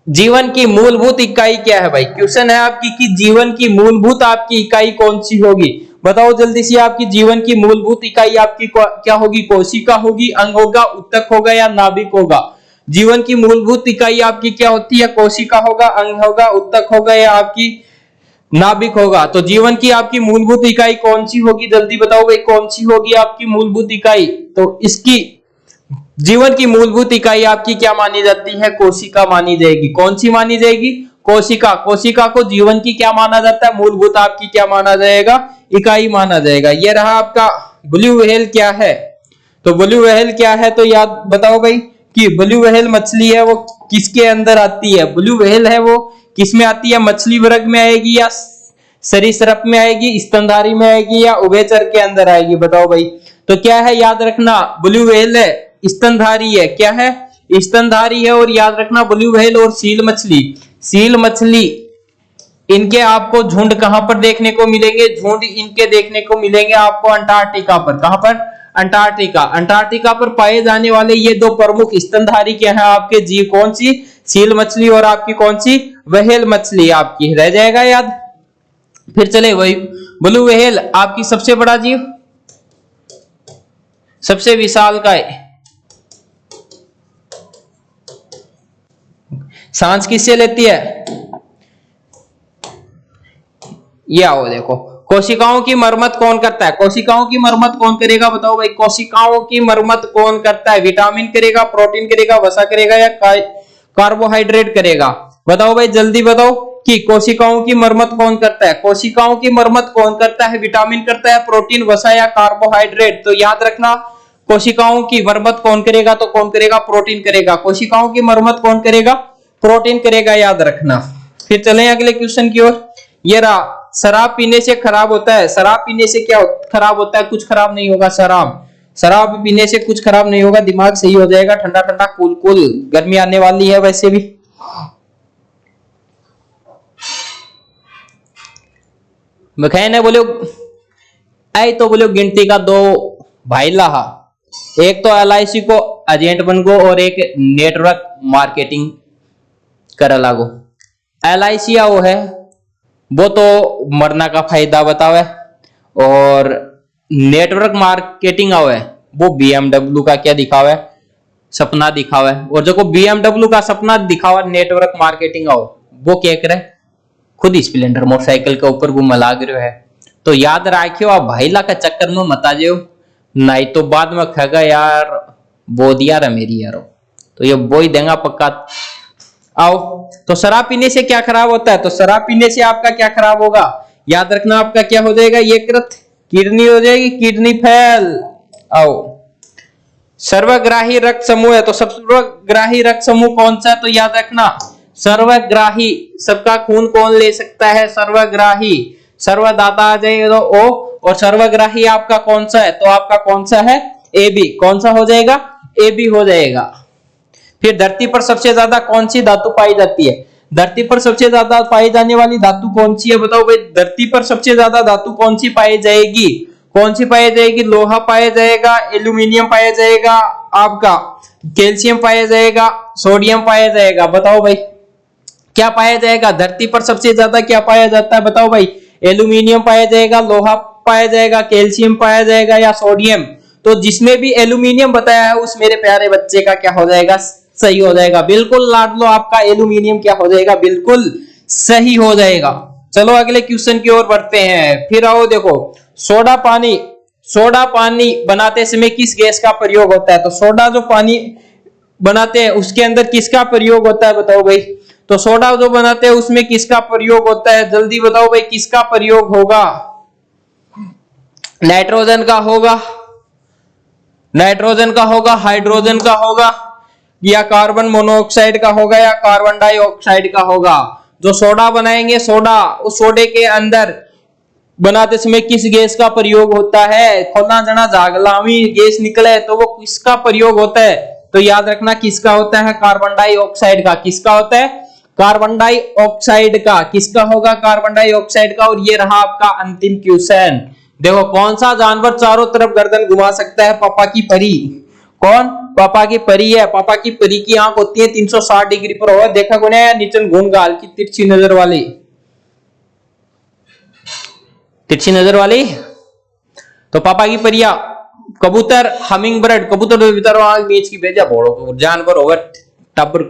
जीवन की मूलभूत इकाई क्या है भाई, क्वेश्चन है आपकी कि जीवन की मूलभूत आपकी इकाई कौन सी होगी, बताओ जल्दी से। आपकी जीवन की मूलभूत इकाई आपकी क्या होगी, कोशिका होगी, अंग होगा, उत्तक होगा या नाभिक होगा। जीवन की मूलभूत इकाई आपकी क्या होती है, कोशिका होगा, अंग होगा, उत्तक होगा या आपकी नाभिक होगा। तो जीवन की आपकी मूलभूत इकाई कौन सी होगी, जल्दी बताओ भाई, कौन सी होगी आपकी मूलभूत इकाई। तो इसकी जीवन की मूलभूत इकाई आपकी क्या मानी जाती है, कोशिका मानी जाएगी। कौन सी मानी जाएगी, कोशिका। कोशिका को जीवन की क्या माना जाता है, मूलभूत आपकी क्या माना जाएगा, इकाई माना जाएगा। यह रहा आपका ब्लू व्हेल क्या है, तो ब्लू व्हेल क्या है, तो याद बताओ भाई कि ब्लू व्हेल मछली है वो किसके अंदर आती है, ब्लू व्हेल है वो किस में आती है, मछली वर्ग में आएगी या सरीसृप में आएगी, स्तनधारी में आएगी या उभयचर के अंदर आएगी, बताओ भाई। तो क्या है, याद रखना ब्लू व्हेल है, स्तनधारी है, क्या है, स्तनधारी है। और याद रखना ब्लू व्हेल और सील मछली, सील मछली इनके आपको झुंड कहां पर देखने को मिलेंगे, झुंड इनके देखने को मिलेंगे आपको अंटार्कटिका पर। कहां पर, अंटार्कटिका। अंटार्कटिका पर पाए जाने वाले ये दो प्रमुख स्तनधारी क्या है आपके जीव, कौन सी, सील मछली और आपकी कौन सी, व्हेल मछली आपकी, रह जाएगा याद। फिर चले वही ब्लू व्हेल आपकी सबसे बड़ा जीव, सबसे विशालकाय, सांस किससे लेती है, ये आओ देखो। कोशिकाओं की मरम्मत कौन करता है, कोशिकाओं की मरम्मत कौन करेगा, बताओ भाई। कोशिकाओं की मरम्मत कौन करता है, विटामिन करेगा, प्रोटीन करेगा, वसा करेगा या कार्बोहाइड्रेट करेगा, बताओ भाई जल्दी बताओ कि कोशिकाओं की मरम्मत कौन करता है। कोशिकाओं की मरम्मत कौन करता है, विटामिन करता है, प्रोटीन, वसा या कार्बोहाइड्रेट। तो याद रखना कोशिकाओं की मरम्मत कौन करेगा? तो कौन करेगा? प्रोटीन करेगा। कोशिकाओं की मरम्मत कौन करेगा? प्रोटीन करेगा, याद रखना। फिर चलें अगले क्वेश्चन की ओर। ये रहा, शराब पीने से खराब होता है। शराब पीने से क्या खराब होता है? कुछ खराब नहीं होगा। शराब पीने से कुछ खराब नहीं होगा, दिमाग सही हो जाएगा, ठंडा ठंडा कूल कूल। गर्मी आने वाली है वैसे भी। बखैन बोलो आई तो बोलो गिनती का दो भाई लाहा, एक तो LIC को एजेंट बन गो और एक नेटवर्क मार्केटिंग कर लागो। LIC वो है वो तो मरना का फायदा बतावे, और नेटवर्क मार्केटिंग आओ है वो BMW का क्या दिखावे? सपना दिखावे। और जो को BMW का सपना दिखावा नेटवर्क मार्केटिंग आओ वो क्या करे? खुद स्प्लेंडर मोटरसाइकिल के ऊपर वो मलाग रहे है। तो याद रखियो, आप भाईला का चक्कर में मत आ जाओ, नहीं तो बाद में खगा यार वो दिया रहा मेरी यारो, तो ये वो ही देगा पक्का। आओ, तो शराब पीने से क्या खराब होता है? तो शराब पीने से आपका क्या खराब होगा? याद रखना, आपका क्या हो जाएगा? यकृत, किडनी हो जाएगी, किडनी फेल। आओ, सर्वग्राही रक्त समूह है, तो सर्वग्राही रक्त समूह कौन सा है? तो याद रखना सर्वग्राही, सबका खून कौन ले सकता है? सर्वग्राही। सर्वदाता आ जाएगा तो ओ, और सर्वग्राही आपका कौन सा है? तो आपका कौन सा है? AB। कौन सा हो जाएगा? AB हो जाएगा। फिर धरती पर सबसे ज्यादा कौन सी धातु पाई जाती है? धरती पर सबसे ज्यादा पाई जाने वाली धातु कौन सी है? बताओ भाई, धरती पर सबसे ज्यादा धातु कौन सी पाई जाएगी? कौन सी पाई जाएगी? लोहा पाया जाएगा, एल्यूमिनियम पाया जाएगा, आपका कैल्शियम पाया जाएगा, सोडियम पाया जाएगा। बताओ भाई क्या पाया जाएगा? धरती पर सबसे ज्यादा क्या पाया जाता है? बताओ भाई, एल्यूमिनियम पाया जाएगा, लोहा पाया जाएगा, कैल्शियम पाया जाएगा या सोडियम? तो जिसमें भी एल्यूमिनियम बताया है उस मेरे प्यारे बच्चे का क्या हो जाएगा? सही हो जाएगा। बिल्कुल लाडलो, आपका एल्यूमिनियम क्या हो जाएगा? बिल्कुल सही हो जाएगा। चलो अगले क्वेश्चन की ओर बढ़ते हैं। फिर आओ देखो, सोडा पानी बनाते समय किस गैस का प्रयोग होता है? तो सोडा जो पानी बनाते हैं उसके अंदर किसका प्रयोग होता है? बताओ भाई, तो सोडा जो बनाते हैं उसमें किसका प्रयोग होता है? जल्दी बताओ भाई, किसका प्रयोग होगा? नाइट्रोजन का होगा, नाइट्रोजन का होगा, हाइड्रोजन का होगा, या कार्बन मोनोऑक्साइड का होगा, या कार्बन डाइऑक्साइड का होगा? जो सोडा बनाएंगे, सोडा, उस सोडे के अंदर बनाते समय किस गैस का प्रयोग होता है? खोला जना जागलामी गैस निकले तो वो किसका प्रयोग होता है? तो याद रखना किसका होता है? कार्बन डाइऑक्साइड का। किसका होता है? कार्बन डाइऑक्साइड का। किसका होगा? कार्बन डाइऑक्साइड का। और ये रहा आपका अंतिम क्वेश्चन। देखो, कौन सा जानवर चारों तरफ गर्दन घुमा सकता है? पापा की परी। कौन? पापा की परी है। पापा की परी की आंख होती है 360 डिग्री पर। हो देखा कोने नीचन घूम गाल की तिरछी नजर वाली, तिरछी नजर वाली। तो पापा की परिया कबूतर, हमिंग बर्ड, कबूतर बीच की भेजा बोलो जानवर होगा टबर।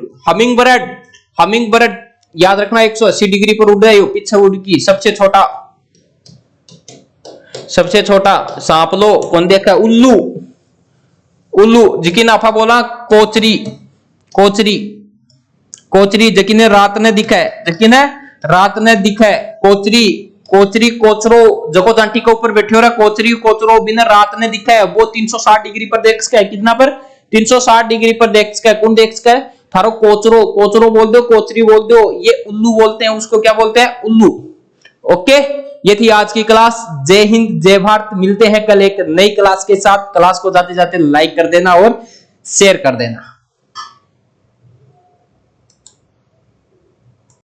हमिंग बर्ड याद रखना 180 डिग्री पर उड़ रहे हो, पीछे उड़ की। सबसे छोटा सांप लो कौन देखा? उल्लू। जिकी नाफा बोला कोचरी। जकिने रात ने दिखा है, कोचरी कोचरो जको चांटी के ऊपर बैठे हो रहा कोचरो बिना रात ने दिखा है, वो 360 डिग्री पर देख सके। कितना पर? 360 डिग्री पर देख सके। कौन देख सके? थारो कोचरो बोल दो, कोचरी बोल दो, ये उल्लू बोलते हैं, उसको क्या बोलते हैं? उल्लू। ओके, ये थी आज की क्लास। जय हिंद, जय भारत। मिलते हैं कल एक नई क्लास के साथ। क्लास को जाते जाते लाइक कर देना और शेयर कर देना।